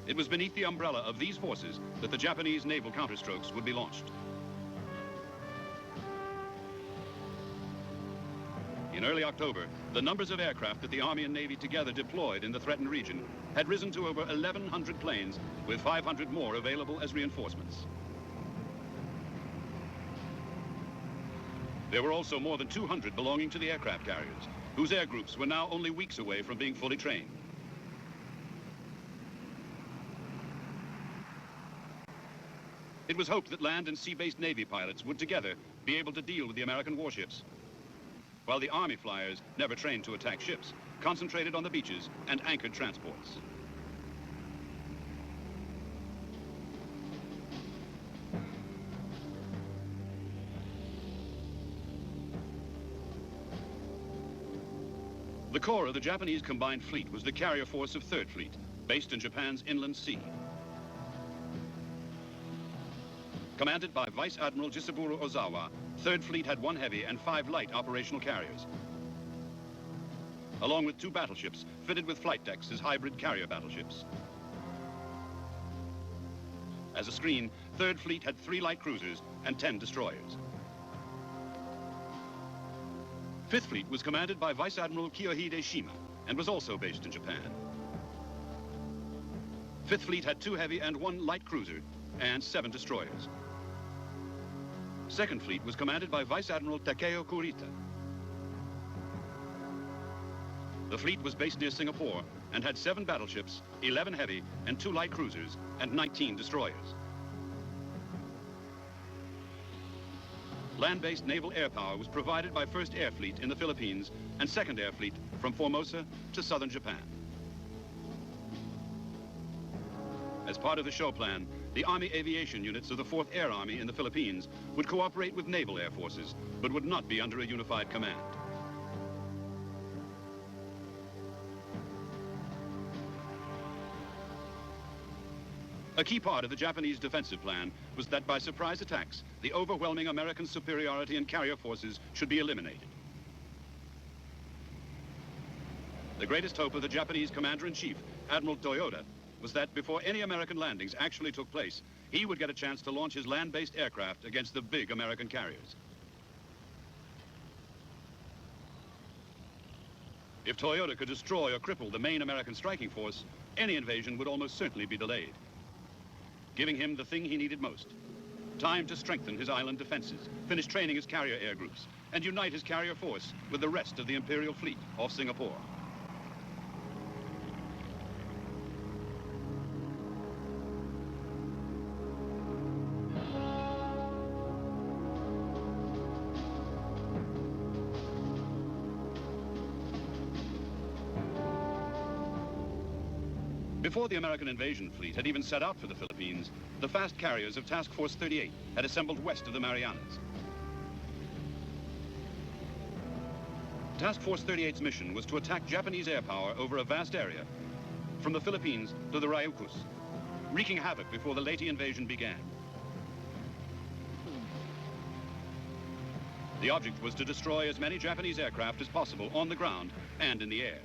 A: It was beneath the umbrella of these forces that the Japanese naval counterstrokes would be launched. In early October, the numbers of aircraft that the Army and Navy together deployed in the threatened region had risen to over 1,100 planes, with 500 more available as reinforcements. There were also more than 200 belonging to the aircraft carriers, whose air groups were now only weeks away from being fully trained. It was hoped that land and sea-based Navy pilots would together be able to deal with the American warships, while the Army flyers, never trained to attack ships, concentrated on the beaches and anchored transports. The core of the Japanese combined fleet was the carrier force of Third Fleet, based in Japan's inland sea. Commanded by Vice Admiral Jisaburo Ozawa, Third Fleet had 1 heavy and 5 light operational carriers, along with 2 battleships fitted with flight decks as hybrid carrier battleships. As a screen, Third Fleet had 3 light cruisers and 10 destroyers. Fifth Fleet was commanded by Vice Admiral Kiyohide Shima and was also based in Japan. Fifth Fleet had 2 heavy and 1 light cruiser and 7 destroyers. Second Fleet was commanded by Vice Admiral Takeo Kurita. The fleet was based near Singapore and had 7 battleships, 11 heavy and 2 light cruisers, and 19 destroyers. Land-based naval air power was provided by 1st Air Fleet in the Philippines and 2nd Air Fleet from Formosa to southern Japan. As part of the show plan, the Army aviation units of the 4th Air Army in the Philippines would cooperate with naval air forces, but would not be under a unified command. A key part of the Japanese defensive plan was that by surprise attacks, the overwhelming American superiority in carrier forces should be eliminated. The greatest hope of the Japanese commander-in-chief, Admiral Toyoda, was that before any American landings actually took place, he would get a chance to launch his land-based aircraft against the big American carriers. If Toyota could destroy or cripple the main American striking force, any invasion would almost certainly be delayed, giving him the thing he needed most: time to strengthen his island defenses, finish training his carrier air groups, and unite his carrier force with the rest of the Imperial Fleet off Singapore. Before the American invasion fleet had even set out for the Philippines, the fast carriers of Task Force 38 had assembled west of the Marianas. Task Force 38's mission was to attack Japanese air power over a vast area, from the Philippines to the Ryukyus, wreaking havoc before the Leyte invasion began. The object was to destroy as many Japanese aircraft as possible on the ground and in the air.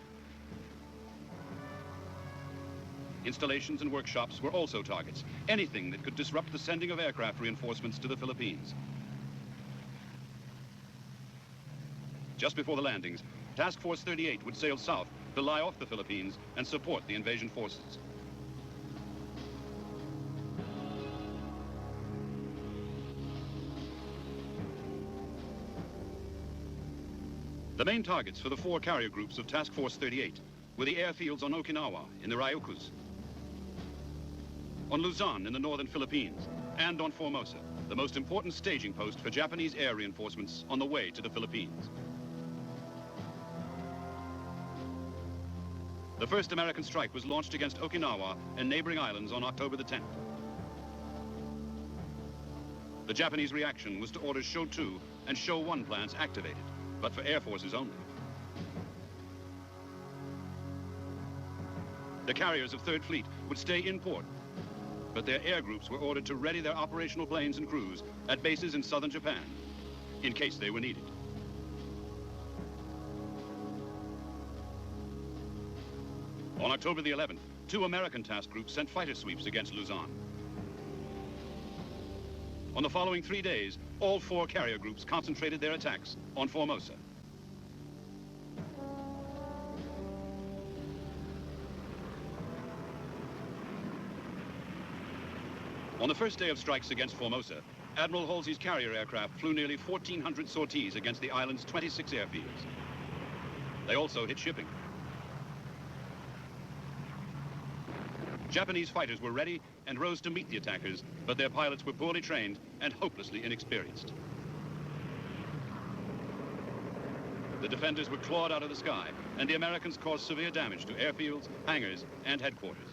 A: Installations and workshops were also targets, anything that could disrupt the sending of aircraft reinforcements to the Philippines. Just before the landings, Task Force 38 would sail south to lie off the Philippines and support the invasion forces. The main targets for the 4 carrier groups of Task Force 38 were the airfields on Okinawa in the Ryukyus, on Luzon in the northern Philippines, and on Formosa, the most important staging post for Japanese air reinforcements on the way to the Philippines. The first American strike was launched against Okinawa and neighboring islands on October the 10th. The Japanese reaction was to order Show 2 and Show 1 plants activated, but for air forces only. The carriers of Third Fleet would stay in port, but their air groups were ordered to ready their operational planes and crews at bases in southern Japan, in case they were needed. On October the 11th, 2 American task groups sent fighter sweeps against Luzon. On the following 3 days, all 4 carrier groups concentrated their attacks on Formosa. On the first day of strikes against Formosa, Admiral Halsey's carrier aircraft flew nearly 1,400 sorties against the island's 26 airfields. They also hit shipping. Japanese fighters were ready and rose to meet the attackers, but their pilots were poorly trained and hopelessly inexperienced. The defenders were clawed out of the sky, and the Americans caused severe damage to airfields, hangars, and headquarters.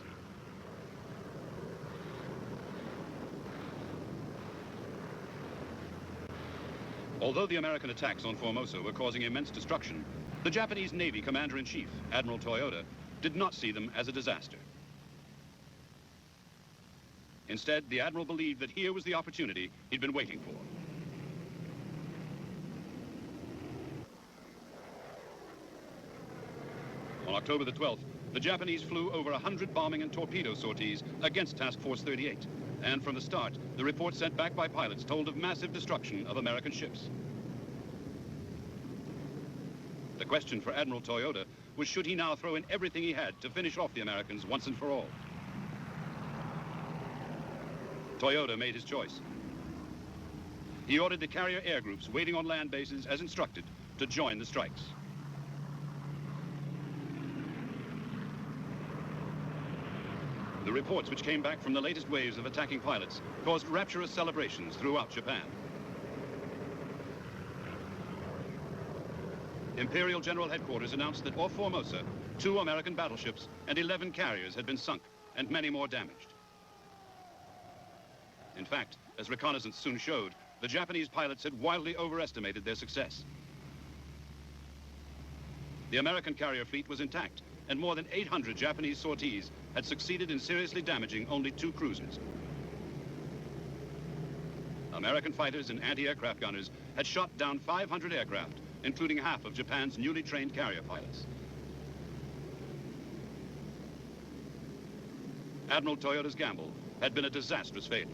A: Although the American attacks on Formosa were causing immense destruction, the Japanese Navy Commander-in-Chief, Admiral Toyoda, did not see them as a disaster. Instead, the Admiral believed that here was the opportunity he'd been waiting for. On October the 12th, the Japanese flew over 100 bombing and torpedo sorties against Task Force 38. And from the start, the reports sent back by pilots told of massive destruction of American ships. The question for Admiral Toyoda was, should he now throw in everything he had to finish off the Americans once and for all? Toyoda made his choice. He ordered the carrier air groups waiting on land bases as instructed to join the strikes. The reports which came back from the latest waves of attacking pilots caused rapturous celebrations throughout Japan. Imperial General Headquarters announced that off Formosa, 2 American battleships and 11 carriers had been sunk and many more damaged. In fact, as reconnaissance soon showed, the Japanese pilots had wildly overestimated their success. The American carrier fleet was intact, and more than 800 Japanese sorties had succeeded in seriously damaging only 2 cruisers. American fighters and anti-aircraft gunners had shot down 500 aircraft, including half of Japan's newly trained carrier pilots. Admiral Toyoda's gamble had been a disastrous failure.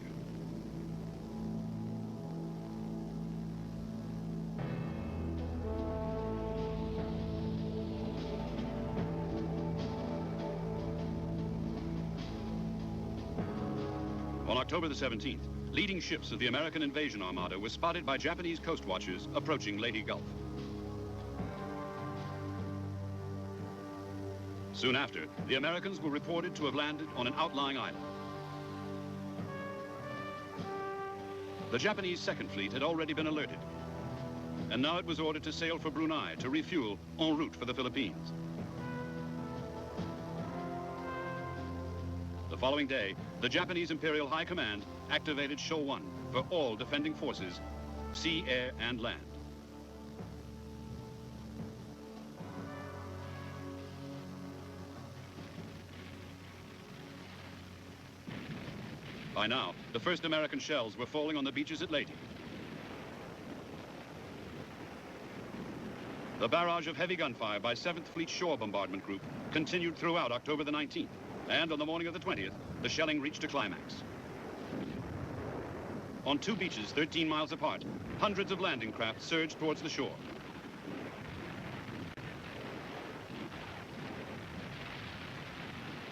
A: On October the 17th, leading ships of the American invasion armada were spotted by Japanese coast watchers approaching Leyte Gulf. Soon after, the Americans were reported to have landed on an outlying island. The Japanese Second Fleet had already been alerted, and now it was ordered to sail for Brunei to refuel en route for the Philippines. The following day, the Japanese Imperial High Command activated Show 1 for all defending forces, sea, air, and land. By now, the first American shells were falling on the beaches at Leyte. The barrage of heavy gunfire by 7th Fleet Shore Bombardment Group continued throughout October the 19th. And on the morning of the 20th, the shelling reached a climax. On 2 beaches 13 miles apart, hundreds of landing craft surged towards the shore.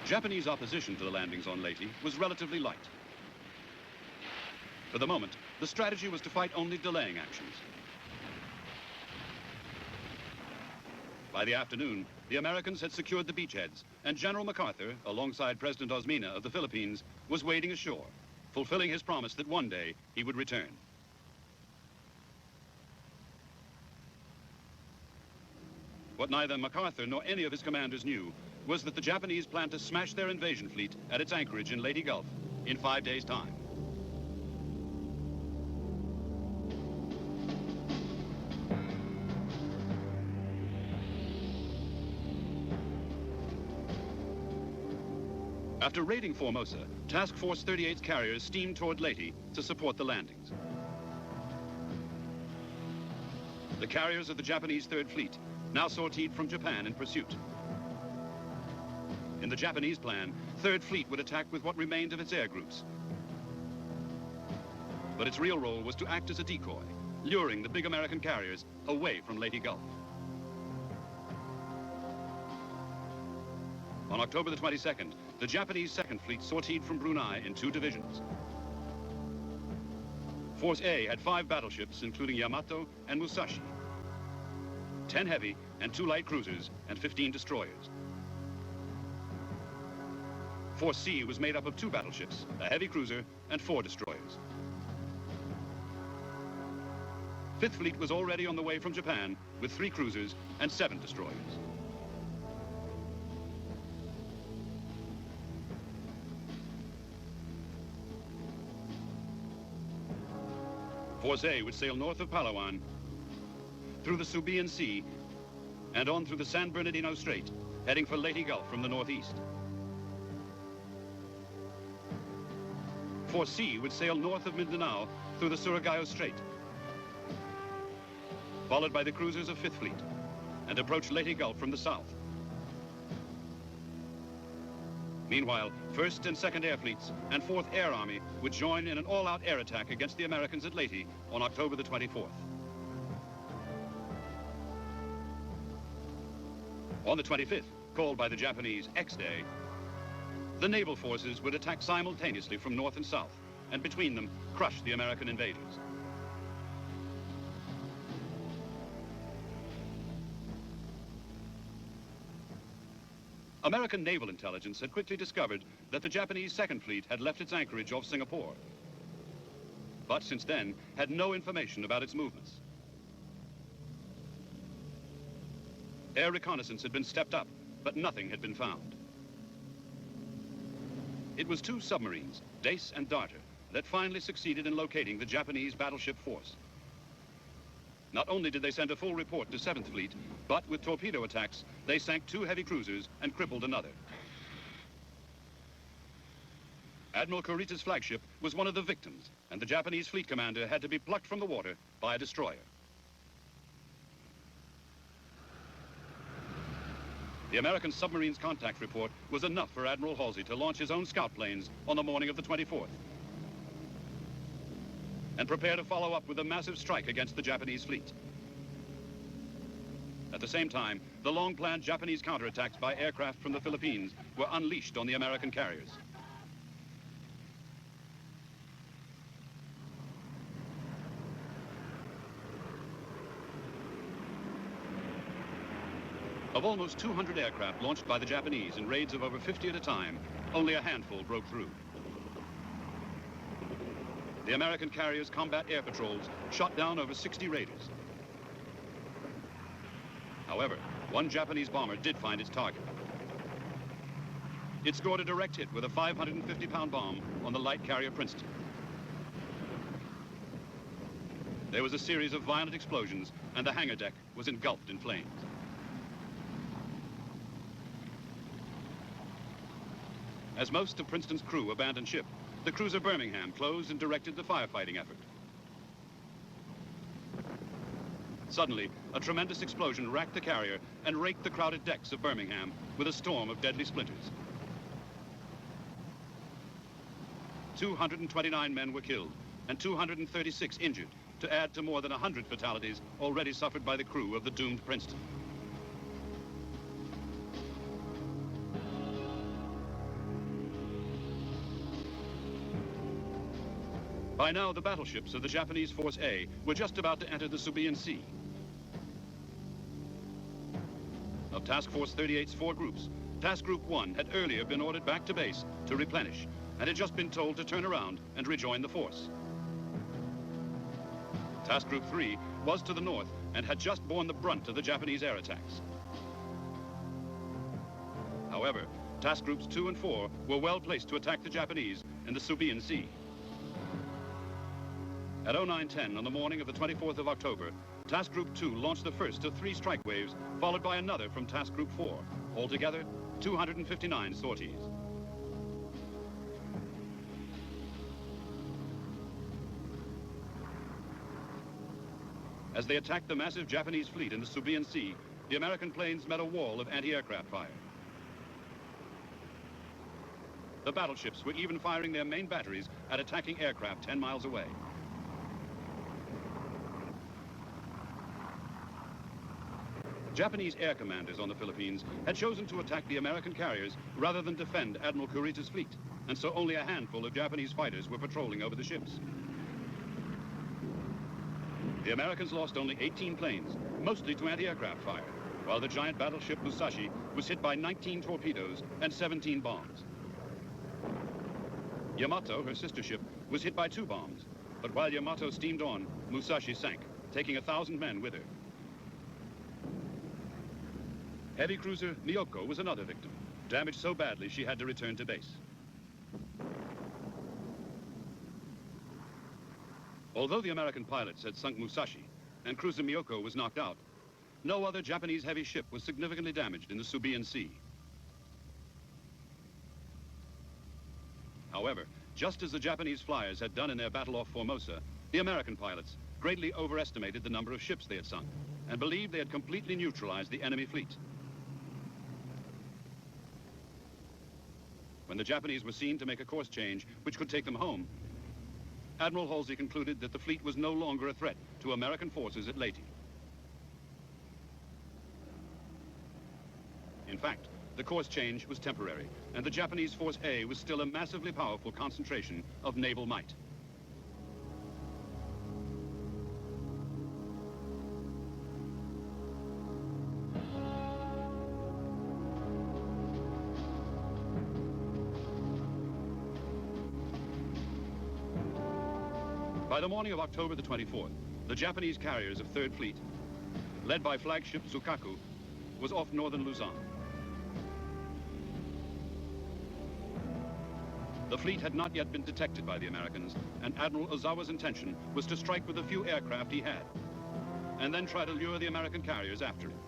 A: Japanese opposition to the landings on Leyte was relatively light. For the moment, the strategy was to fight only delaying actions. By the afternoon, the Americans had secured the beachheads, and General MacArthur, alongside President Osmina of the Philippines, was wading ashore, fulfilling his promise that one day he would return. What neither MacArthur nor any of his commanders knew was that the Japanese planned to smash their invasion fleet at its anchorage in Leyte Gulf in 5 days' time. After raiding Formosa, Task Force 38's carriers steamed toward Leyte to support the landings. The carriers of the Japanese Third Fleet now sortied from Japan in pursuit. In the Japanese plan, Third Fleet would attack with what remained of its air groups. But its real role was to act as a decoy, luring the big American carriers away from Leyte Gulf. On October the 22nd, the Japanese Second Fleet sortied from Brunei in 2 divisions. Force A had 5 battleships, including Yamato and Musashi, 10 heavy and 2 light cruisers, and 15 destroyers. Force C was made up of 2 battleships, a heavy cruiser, and 4 destroyers. 5th Fleet was already on the way from Japan with 3 cruisers and 7 destroyers. Force A would sail north of Palawan, through the Subian Sea, and on through the San Bernardino Strait, heading for Leyte Gulf from the northeast. Force C would sail north of Mindanao through the Surigao Strait, followed by the cruisers of 5th Fleet, and approach Leyte Gulf from the south. Meanwhile, 1st and 2nd Air Fleets and 4th Air Army would join in an all-out air attack against the Americans at Leyte on October the 24th. On the 25th, called by the Japanese X-Day, the naval forces would attack simultaneously from north and south, and between them, crush the American invaders. American naval intelligence had quickly discovered that the Japanese 2nd Fleet had left its anchorage off Singapore, but since then had no information about its movements. Air reconnaissance had been stepped up, but nothing had been found. It was 2 submarines, Dace and Darter, that finally succeeded in locating the Japanese battleship force. Not only did they send a full report to 7th Fleet, but with torpedo attacks, they sank 2 heavy cruisers and crippled another. Admiral Kurita's flagship was one of the victims, and the Japanese fleet commander had to be plucked from the water by a destroyer. The American submarine's contact report was enough for Admiral Halsey to launch his own scout planes on the morning of the 24th and prepare to follow up with a massive strike against the Japanese fleet. At the same time, the long-planned Japanese counterattacks by aircraft from the Philippines were unleashed on the American carriers. Of almost 200 aircraft launched by the Japanese in raids of over 50 at a time, only a handful broke through. The American carriers' combat air patrols shot down over 60 raiders. However, one Japanese bomber did find its target. It scored a direct hit with a 550-pound bomb on the light carrier Princeton. There was a series of violent explosions, and the hangar deck was engulfed in flames. As most of Princeton's crew abandoned ship, the cruiser Birmingham closed and directed the firefighting effort. Suddenly, a tremendous explosion racked the carrier and raked the crowded decks of Birmingham with a storm of deadly splinters. 229 men were killed and 236 injured, to add to more than 100 fatalities already suffered by the crew of the doomed Princeton. By now, the battleships of the Japanese Force A were just about to enter the Subian Sea. Of Task Force 38's 4 groups, Task Group 1 had earlier been ordered back to base to replenish and had just been told to turn around and rejoin the force. Task Group 3 was to the north and had just borne the brunt of the Japanese air attacks. However, Task Groups 2 and 4 were well placed to attack the Japanese in the Subian Sea. At 09:10 on the morning of the 24th of October, Task Group 2 launched the first of 3 strike waves, followed by another from Task Group 4. Altogether, 259 sorties. As they attacked the massive Japanese fleet in the Subian Sea, the American planes met a wall of anti-aircraft fire. The battleships were even firing their main batteries at attacking aircraft 10 miles away. Japanese air commanders on the Philippines had chosen to attack the American carriers rather than defend Admiral Kurita's fleet, and so only a handful of Japanese fighters were patrolling over the ships. The Americans lost only 18 planes, mostly to anti-aircraft fire, while the giant battleship Musashi was hit by 19 torpedoes and 17 bombs. Yamato, her sister ship, was hit by 2 bombs, but while Yamato steamed on, Musashi sank, taking 1,000 men with her. Heavy cruiser Miyoko was another victim, damaged so badly she had to return to base. Although the American pilots had sunk Musashi and cruiser Miyoko was knocked out, no other Japanese heavy ship was significantly damaged in the Subian Sea. However, just as the Japanese flyers had done in their battle off Formosa, the American pilots greatly overestimated the number of ships they had sunk and believed they had completely neutralized the enemy fleet. When the Japanese were seen to make a course change which could take them home, Admiral Halsey concluded that the fleet was no longer a threat to American forces at Leyte. In fact, the course change was temporary, and the Japanese Force A was still a massively powerful concentration of naval might. By the morning of October the 24th, the Japanese carriers of 3rd Fleet, led by flagship Zukaku, was off northern Luzon. The fleet had not yet been detected by the Americans, and Admiral Ozawa's intention was to strike with the few aircraft he had, and then try to lure the American carriers after him.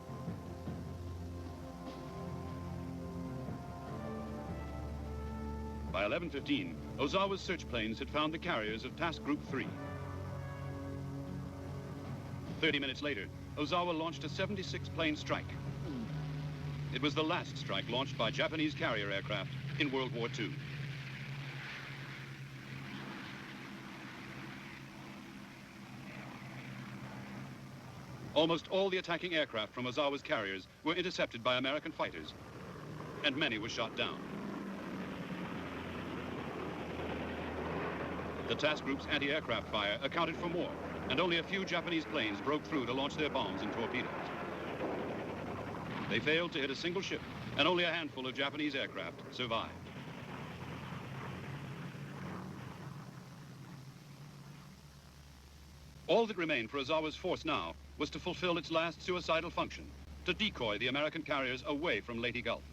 A: By 11:15, Ozawa's search planes had found the carriers of Task Group 3. 30 minutes later, Ozawa launched a 76-plane strike. It was the last strike launched by Japanese carrier aircraft in World War II. Almost all the attacking aircraft from Ozawa's carriers were intercepted by American fighters, and many were shot down. The task group's anti-aircraft fire accounted for more, and only a few Japanese planes broke through to launch their bombs and torpedoes. They failed to hit a single ship, and only a handful of Japanese aircraft survived. All that remained for Ozawa's force now was to fulfill its last suicidal function, to decoy the American carriers away from Leyte Gulf.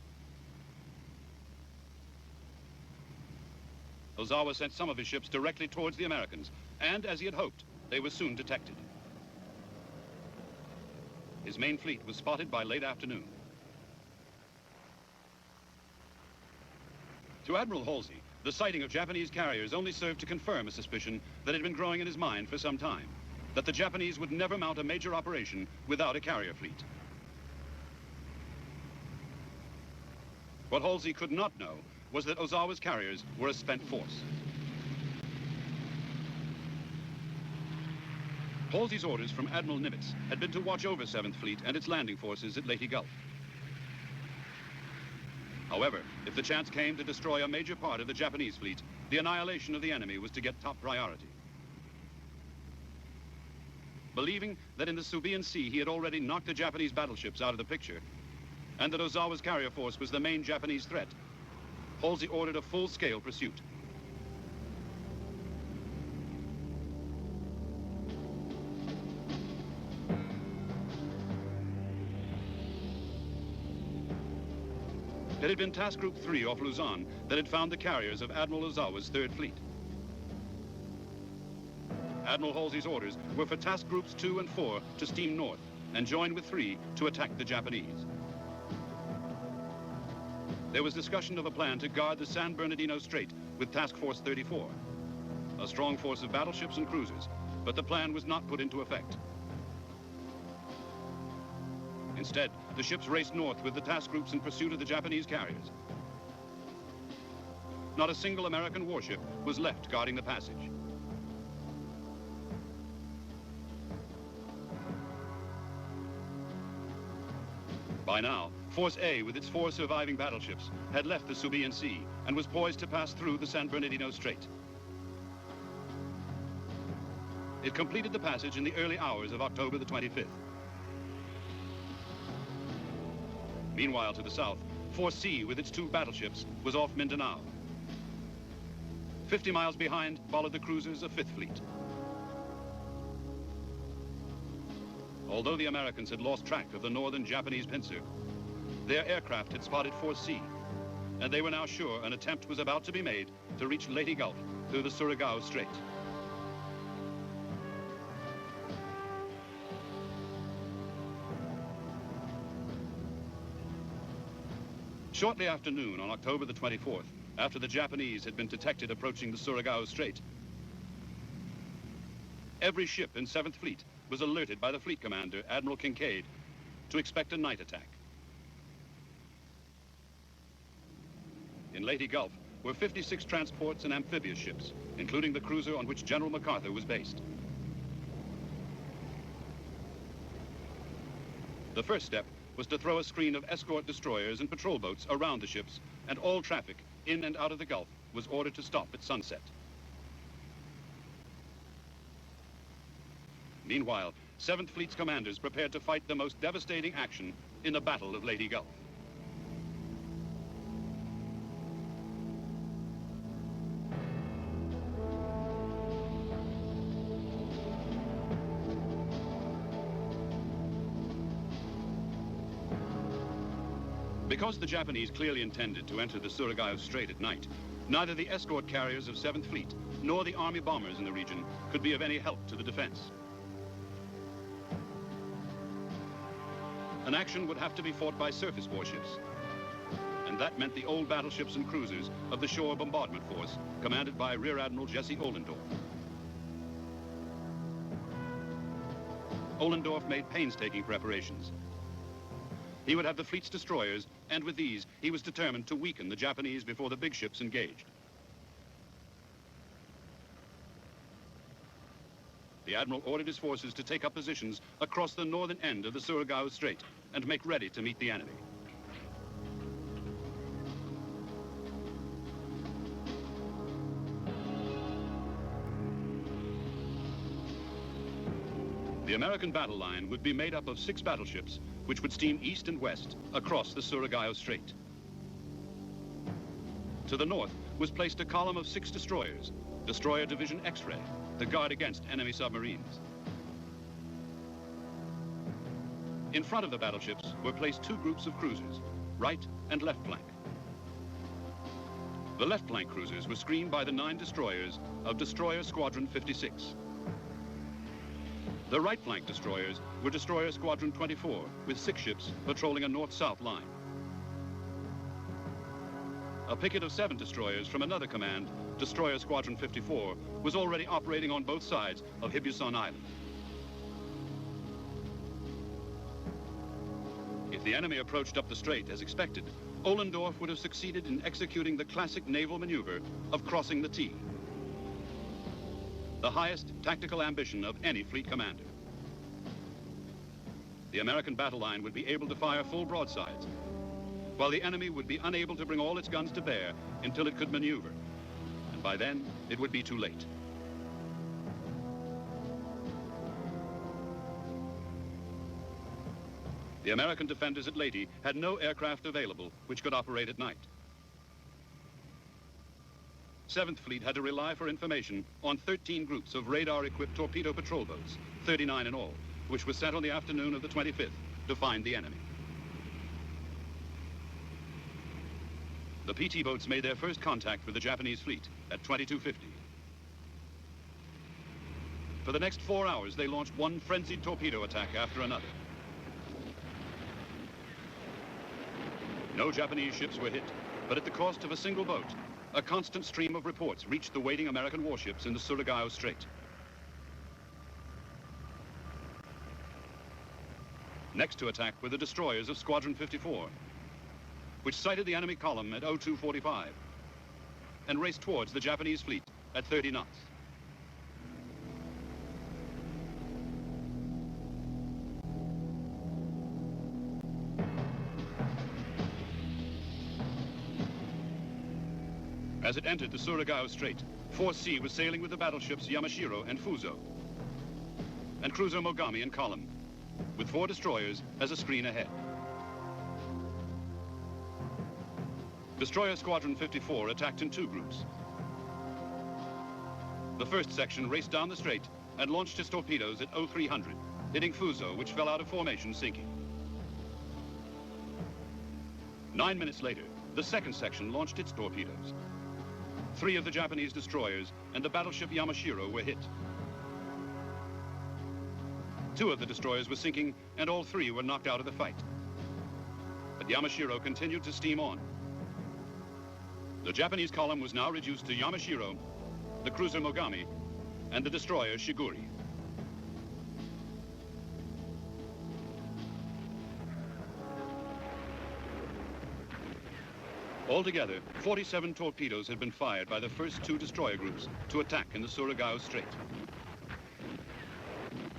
A: Ozawa sent some of his ships directly towards the Americans, and as he had hoped, they were soon detected. His main fleet was spotted by late afternoon. To Admiral Halsey, the sighting of Japanese carriers only served to confirm a suspicion that had been growing in his mind for some time, that the Japanese would never mount a major operation without a carrier fleet. What Halsey could not know was that Ozawa's carriers were a spent force. Halsey's orders from Admiral Nimitz had been to watch over 7th Fleet and its landing forces at Leyte Gulf. However, if the chance came to destroy a major part of the Japanese fleet, the annihilation of the enemy was to get top priority. Believing that in the Subian Sea he had already knocked the Japanese battleships out of the picture, and that Ozawa's carrier force was the main Japanese threat, Halsey ordered a full-scale pursuit. It had been Task Group 3 off Luzon that had found the carriers of Admiral Ozawa's 3rd Fleet. Admiral Halsey's orders were for Task Groups 2 and 4 to steam north and join with 3 to attack the Japanese. There was discussion of a plan to guard the San Bernardino Strait with Task Force 34, a strong force of battleships and cruisers, but the plan was not put into effect. Instead, the ships raced north with the task groups in pursuit of the Japanese carriers. Not a single American warship was left guarding the passage. By now, Force A, with its 4 surviving battleships, had left the Subian Sea and was poised to pass through the San Bernardino Strait. it completed the passage in the early hours of October the 25th. Meanwhile, to the south, Force C with its 2 battleships was off Mindanao. 50 miles behind followed the cruisers of 5th Fleet. Although the Americans had lost track of the northern Japanese pincer, their aircraft had spotted Force C, and they were now sure an attempt was about to be made to reach Leyte Gulf through the Surigao Strait. Shortly after noon on October the 24th, after the Japanese had been detected approaching the Surigao Strait, every ship in 7th Fleet was alerted by the fleet commander, Admiral Kincaid, to expect a night attack. In Leyte Gulf were 56 transports and amphibious ships, including the cruiser on which General MacArthur was based. The first step was to throw a screen of escort destroyers and patrol boats around the ships, and all traffic in and out of the Gulf was ordered to stop at sunset. Meanwhile, 7th Fleet's commanders prepared to fight the most devastating action in the Battle of Leyte Gulf. Because the Japanese clearly intended to enter the Surigao Strait at night, neither the escort carriers of 7th Fleet nor the Army bombers in the region could be of any help to the defense. An action would have to be fought by surface warships, and that meant the old battleships and cruisers of the Shore Bombardment Force, commanded by Rear Admiral Jesse Ohlendorf. Ohlendorf made painstaking preparations. He would have the fleet's destroyers, and with these, he was determined to weaken the Japanese before the big ships engaged. The Admiral ordered his forces to take up positions across the northern end of the Surigao Strait and make ready to meet the enemy. The American battle line would be made up of 6 battleships, which would steam east and west across the Surigao Strait. To the north was placed a column of 6 destroyers, Destroyer Division X-Ray, to guard against enemy submarines. In front of the battleships were placed 2 groups of cruisers, right and left flank. The left flank cruisers were screened by the 9 destroyers of Destroyer Squadron 56. The right flank destroyers were Destroyer Squadron 24, with 6 ships patrolling a north-south line. A picket of 7 destroyers from another command, Destroyer Squadron 54, was already operating on both sides of Hibuson Island. If the enemy approached up the strait as expected, Ohlendorf would have succeeded in executing the classic naval maneuver of crossing the T, the highest tactical ambition of any fleet commander. The American battle line would be able to fire full broadsides, while the enemy would be unable to bring all its guns to bear until it could maneuver. And by then, it would be too late. The American defenders at Leyte had no aircraft available which could operate at night. 7th Fleet had to rely for information on 13 groups of radar-equipped torpedo patrol boats, 39 in all, which were sent on the afternoon of the 25th to find the enemy. The PT boats made their first contact with the Japanese fleet at 2250. For the next 4 hours, they launched one frenzied torpedo attack after another. No Japanese ships were hit, but at the cost of a single boat, a constant stream of reports reached the waiting American warships in the Surigao Strait. Next to attack were the destroyers of Squadron 54, which sighted the enemy column at 0245 and raced towards the Japanese fleet at 30 knots. As it entered the Surigao Strait, Force C was sailing with the battleships Yamashiro and Fuso. and cruiser Mogami in column, with 4 destroyers as a screen ahead. Destroyer Squadron 54 attacked in 2 groups. The first section raced down the strait and launched its torpedoes at 0300, hitting Fuso, which fell out of formation, sinking. 9 minutes later, the second section launched its torpedoes. 3 of the Japanese destroyers and the battleship Yamashiro were hit. 2 of the destroyers were sinking, and all 3 were knocked out of the fight. But Yamashiro continued to steam on. The Japanese column was now reduced to Yamashiro, the cruiser Mogami, and the destroyer Shiguri. Altogether, 47 torpedoes had been fired by the first 2 destroyer groups to attack in the Surigao Strait.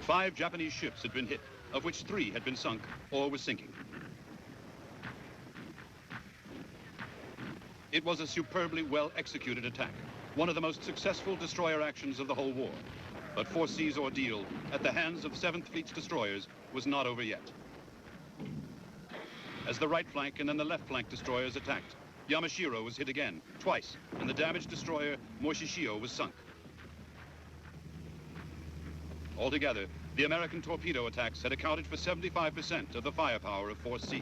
A: 5 Japanese ships had been hit, of which 3 had been sunk or were sinking. It was a superbly well-executed attack, one of the most successful destroyer actions of the whole war. But 4C's ordeal at the hands of 7th Fleet's destroyers was not over yet. As the right flank and then the left flank destroyers attacked, Yamashiro was hit again, twice, and the damaged destroyer Moshishio was sunk. Altogether, the American torpedo attacks had accounted for 75% of the firepower of 4C.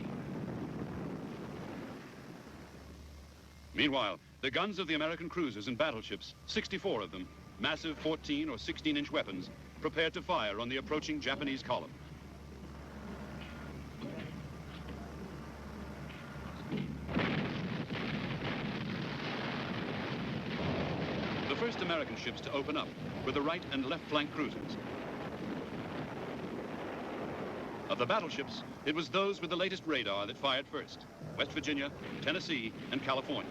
A: Meanwhile, the guns of the American cruisers and battleships, 64 of them, massive 14 or 16-inch weapons, prepared to fire on the approaching Japanese column. The first American ships to open up were the right and left flank cruisers. Of the battleships, it was those with the latest radar that fired first: West Virginia, Tennessee, and California.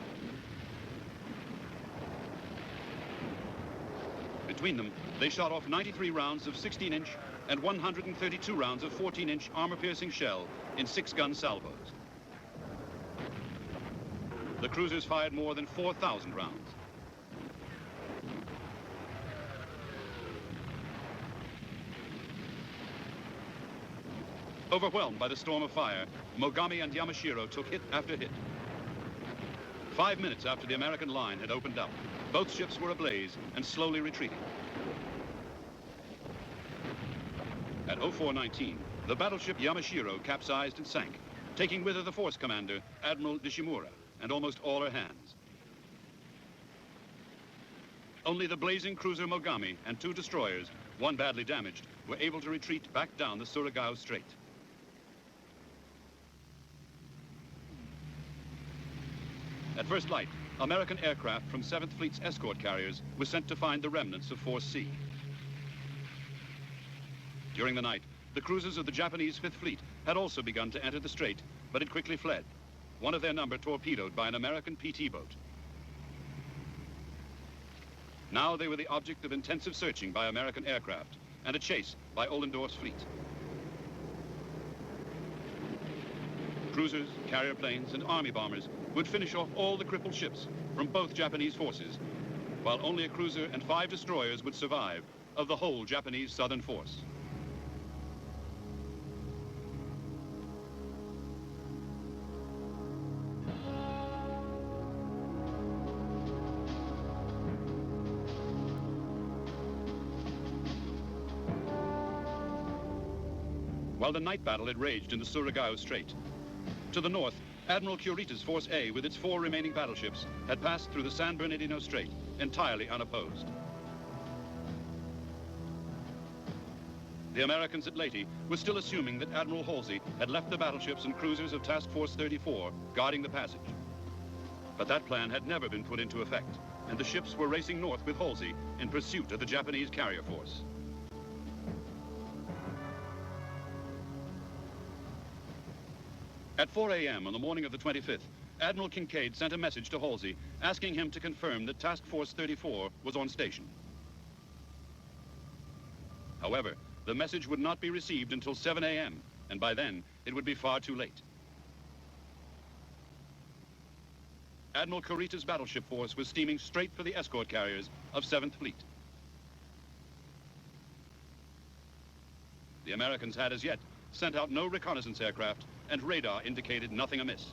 A: Between them, they shot off 93 rounds of 16-inch and 132 rounds of 14-inch armor-piercing shell in 6-gun salvos. The cruisers fired more than 4,000 rounds. Overwhelmed by the storm of fire, Mogami and Yamashiro took hit after hit. 5 minutes after the American line had opened up, both ships were ablaze and slowly retreating. At 0419, the battleship Yamashiro capsized and sank, taking with her the force commander, Admiral Nishimura, and almost all her hands. Only the blazing cruiser Mogami and 2 destroyers, 1 badly damaged, were able to retreat back down the Surigao Strait. At first light, American aircraft from 7th Fleet's escort carriers were sent to find the remnants of 4C. During the night, the cruisers of the Japanese 5th Fleet had also begun to enter the strait, but had quickly fled, one of their number torpedoed by an American PT boat. Now they were the object of intensive searching by American aircraft and a chase by Ollendorf's fleet. Cruisers, carrier planes, and army bombers would finish off all the crippled ships from both Japanese forces, while only a cruiser and 5 destroyers would survive of the whole Japanese southern force. While the night battle had raged in the Surigao Strait, to the north, Admiral Kurita's Force A, with its 4 remaining battleships, had passed through the San Bernardino Strait, entirely unopposed. The Americans at Leyte were still assuming that Admiral Halsey had left the battleships and cruisers of Task Force 34 guarding the passage. But that plan had never been put into effect, and the ships were racing north with Halsey in pursuit of the Japanese carrier force. At 4 a.m. on the morning of the 25th, Admiral Kincaid sent a message to Halsey asking him to confirm that Task Force 34 was on station. However, the message would not be received until 7 a.m., and by then, it would be far too late. Admiral Kurita's battleship force was steaming straight for the escort carriers of 7th Fleet. Americans had as yet sent out no reconnaissance aircraft, and radar indicated nothing amiss.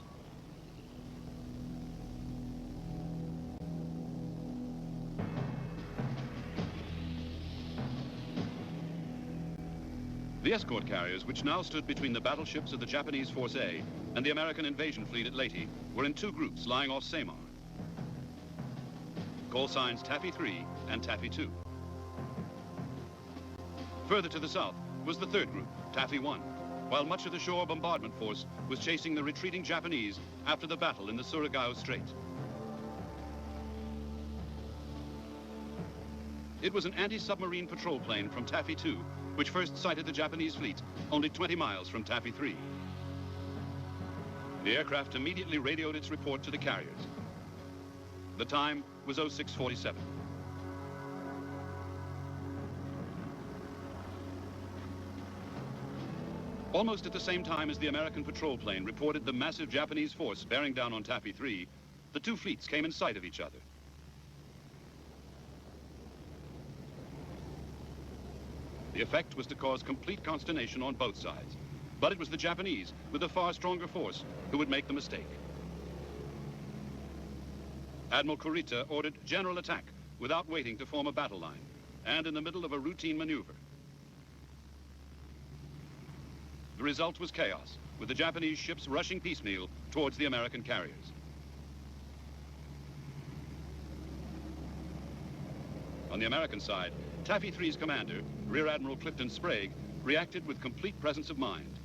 A: The escort carriers, which now stood between the battleships of the Japanese Force A and the American invasion fleet at Leyte, were in two groups lying off Samar. Call signs Taffy 3 and Taffy 2. Further to the south was the third group, Taffy 1, while much of the shore bombardment force was chasing the retreating Japanese after the battle in the Surigao Strait. It was an anti-submarine patrol plane from Taffy 2 which first sighted the Japanese fleet only 20 miles from Taffy 3. The aircraft immediately radioed its report to the carriers. The time was 06:47. Almost at the same time as the American patrol plane reported the massive Japanese force bearing down on Taffy 3, the two fleets came in sight of each other. The effect was to cause complete consternation on both sides. But it was the Japanese, with a far stronger force, who would make the mistake. Admiral Kurita ordered general attack without waiting to form a battle line, and in the middle of a routine maneuver. The result was chaos, with the Japanese ships rushing piecemeal towards the American carriers. On the American side, Taffy 3's commander, Rear Admiral Clifton Sprague, reacted with complete presence of mind.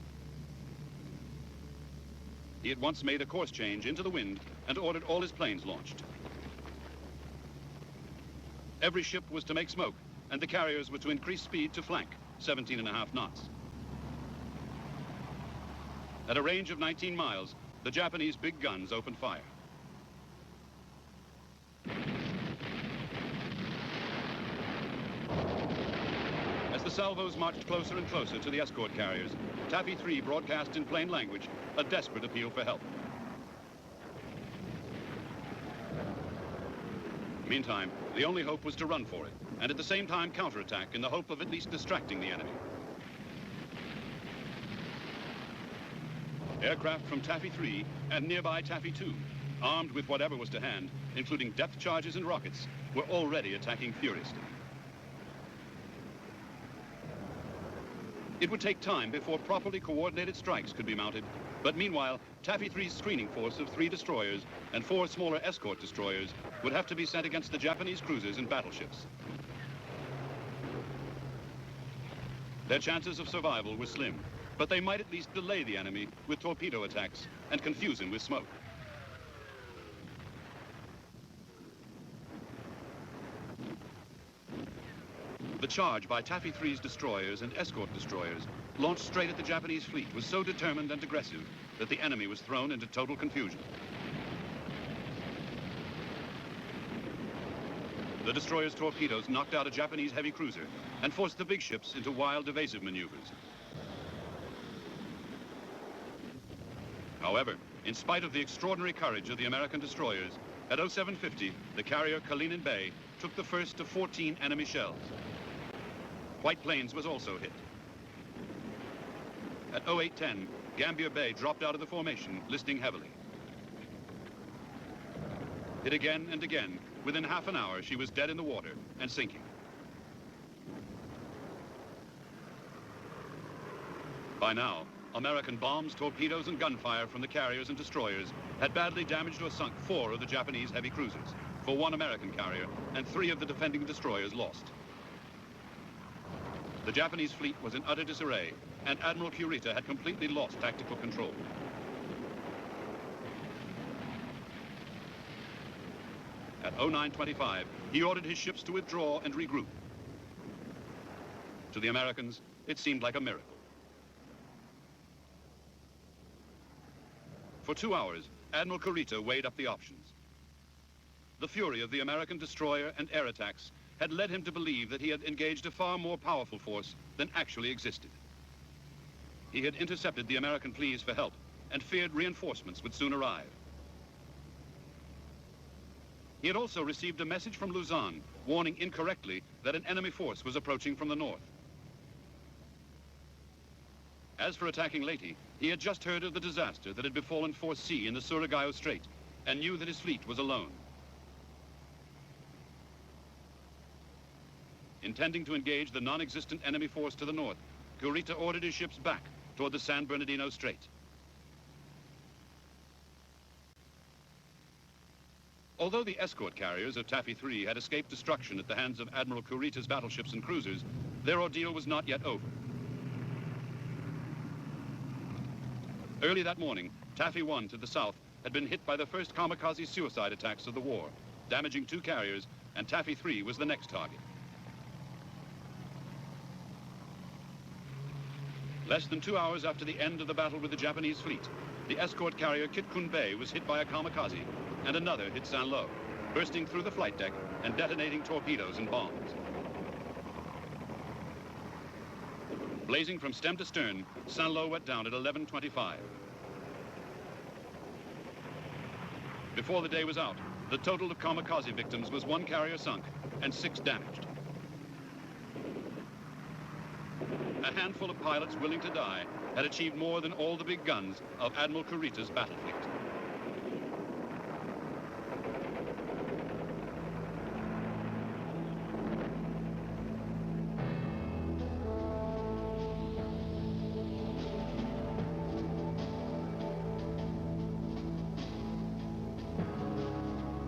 A: He at once made a course change into the wind and ordered all his planes launched. Every ship was to make smoke, and the carriers were to increase speed to flank, 17.5 knots. At a range of 19 miles, the Japanese big guns opened fire. As the salvos marched closer and closer to the escort carriers, Taffy 3 broadcast in plain language a desperate appeal for help. Meantime, the only hope was to run for it, and at the same time counterattack in the hope of at least distracting the enemy. Aircraft from Taffy 3 and nearby Taffy 2, armed with whatever was to hand, including depth charges and rockets, were already attacking furiously. It would take time before properly coordinated strikes could be mounted, but meanwhile, Taffy 3's screening force of 3 destroyers and 4 smaller escort destroyers would have to be sent against the Japanese cruisers and battleships. Their chances of survival were slim, but they might at least delay the enemy with torpedo attacks and confuse him with smoke. The charge by Taffy 3's destroyers and escort destroyers, launched straight at the Japanese fleet, was so determined and aggressive that the enemy was thrown into total confusion. The destroyer's torpedoes knocked out a Japanese heavy cruiser and forced the big ships into wild, evasive maneuvers. However, in spite of the extraordinary courage of the American destroyers, at 0750, the carrier Kalinin Bay took the first of 14 enemy shells. White Plains was also hit. At 0810, Gambier Bay dropped out of the formation, listing heavily. Hit again and again, within half an hour, she was dead in the water and sinking. By now, American bombs, torpedoes, and gunfire from the carriers and destroyers had badly damaged or sunk 4 of the Japanese heavy cruisers, for 1 American carrier, and 3 of the defending destroyers lost. The Japanese fleet was in utter disarray, and Admiral Kurita had completely lost tactical control. At 0925, he ordered his ships to withdraw and regroup. To the Americans, it seemed like a miracle. For 2 hours, Admiral Kurita weighed up the options. The fury of the American destroyer and air attacks had led him to believe that he had engaged a far more powerful force than actually existed. He had intercepted the American pleas for help and feared reinforcements would soon arrive. He had also received a message from Luzon warning incorrectly that an enemy force was approaching from the north. As for attacking Leyte, he had just heard of the disaster that had befallen Force C in the Surigao Strait and knew that his fleet was alone. Intending to engage the non-existent enemy force to the north, Kurita ordered his ships back toward the San Bernardino Strait. Although the escort carriers of Taffy III had escaped destruction at the hands of Admiral Kurita's battleships and cruisers, their ordeal was not yet over. Early that morning, Taffy I to the south had been hit by the first kamikaze suicide attacks of the war, damaging 2 carriers, and Taffy III was the next target. Less than 2 hours after the end of the battle with the Japanese fleet, the escort carrier Kitkun Bay was hit by a kamikaze, and another hit Saint-Lô, bursting through the flight deck and detonating torpedoes and bombs. Blazing from stem to stern, Saint-Lô went down at 11:25. Before the day was out, the total of kamikaze victims was 1 carrier sunk and 6 damaged. A handful of pilots willing to die had achieved more than all the big guns of Admiral Kurita's battle fleet.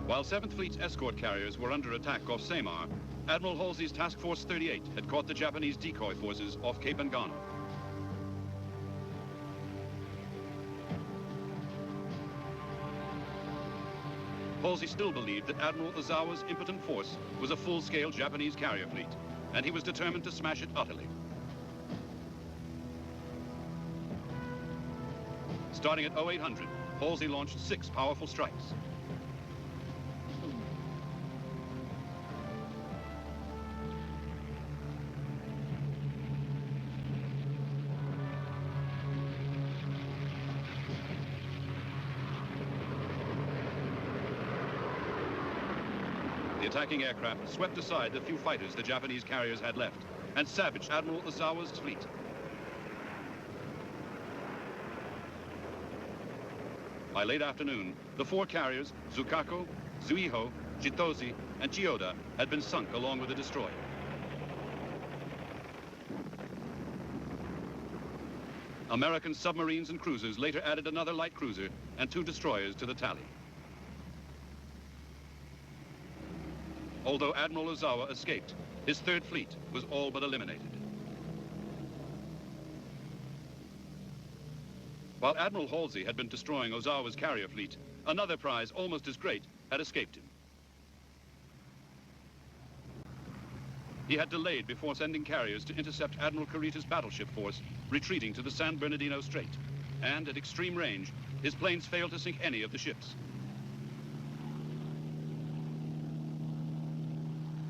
A: While 7th Fleet's escort carriers were under attack off Samar, Admiral Halsey's Task Force 38 had caught the Japanese decoy forces off Cape Engano. Halsey still believed that Admiral Ozawa's impotent force was a full-scale Japanese carrier fleet, and he was determined to smash it utterly. Starting at 0800, Halsey launched 6 powerful strikes. The attacking aircraft swept aside the few fighters the Japanese carriers had left and savaged Admiral Ozawa's fleet. By late afternoon, the 4 carriers, Zukako, Zuiho, Chitose, and Chiyoda, had been sunk along with the destroyer. American submarines and cruisers later added another light cruiser and 2 destroyers to the tally. Although Admiral Ozawa escaped, his 3rd fleet was all but eliminated. While Admiral Halsey had been destroying Ozawa's carrier fleet, another prize almost as great had escaped him. He had delayed before sending carriers to intercept Admiral Kurita's battleship force retreating to the San Bernardino Strait, and at extreme range, his planes failed to sink any of the ships.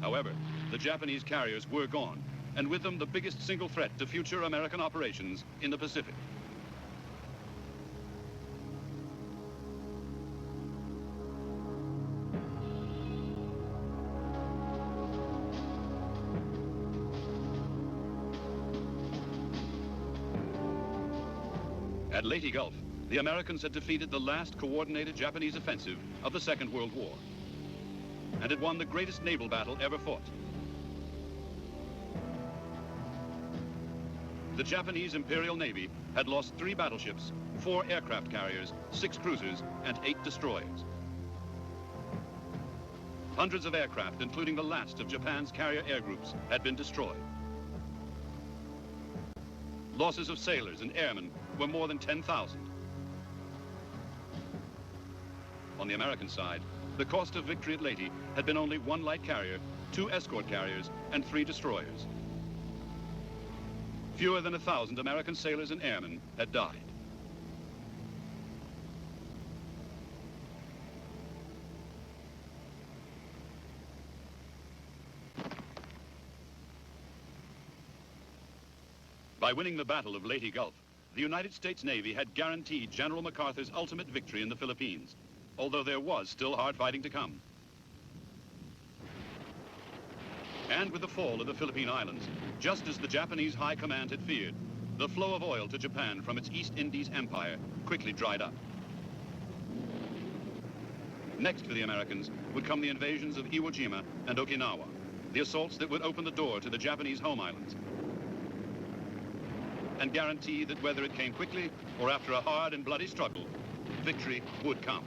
A: However, the Japanese carriers were gone, and with them the biggest single threat to future American operations in the Pacific. At Leyte Gulf, the Americans had defeated the last coordinated Japanese offensive of the Second World War, and had won the greatest naval battle ever fought. The Japanese Imperial Navy had lost 3 battleships, 4 aircraft carriers, 6 cruisers, and 8 destroyers. Hundreds of aircraft, including the last of Japan's carrier air groups, had been destroyed. Losses of sailors and airmen were more than 10,000. On the American side, the cost of victory at Leyte had been only 1 light carrier, 2 escort carriers, and 3 destroyers. Fewer than 1,000 American sailors and airmen had died. By winning the Battle of Leyte Gulf, the United States Navy had guaranteed General MacArthur's ultimate victory in the Philippines, although there was still hard fighting to come. And with the fall of the Philippine Islands, just as the Japanese High Command had feared, the flow of oil to Japan from its East Indies empire quickly dried up. Next for the Americans would come the invasions of Iwo Jima and Okinawa, the assaults that would open the door to the Japanese home islands and guarantee that whether it came quickly or after a hard and bloody struggle, victory would come.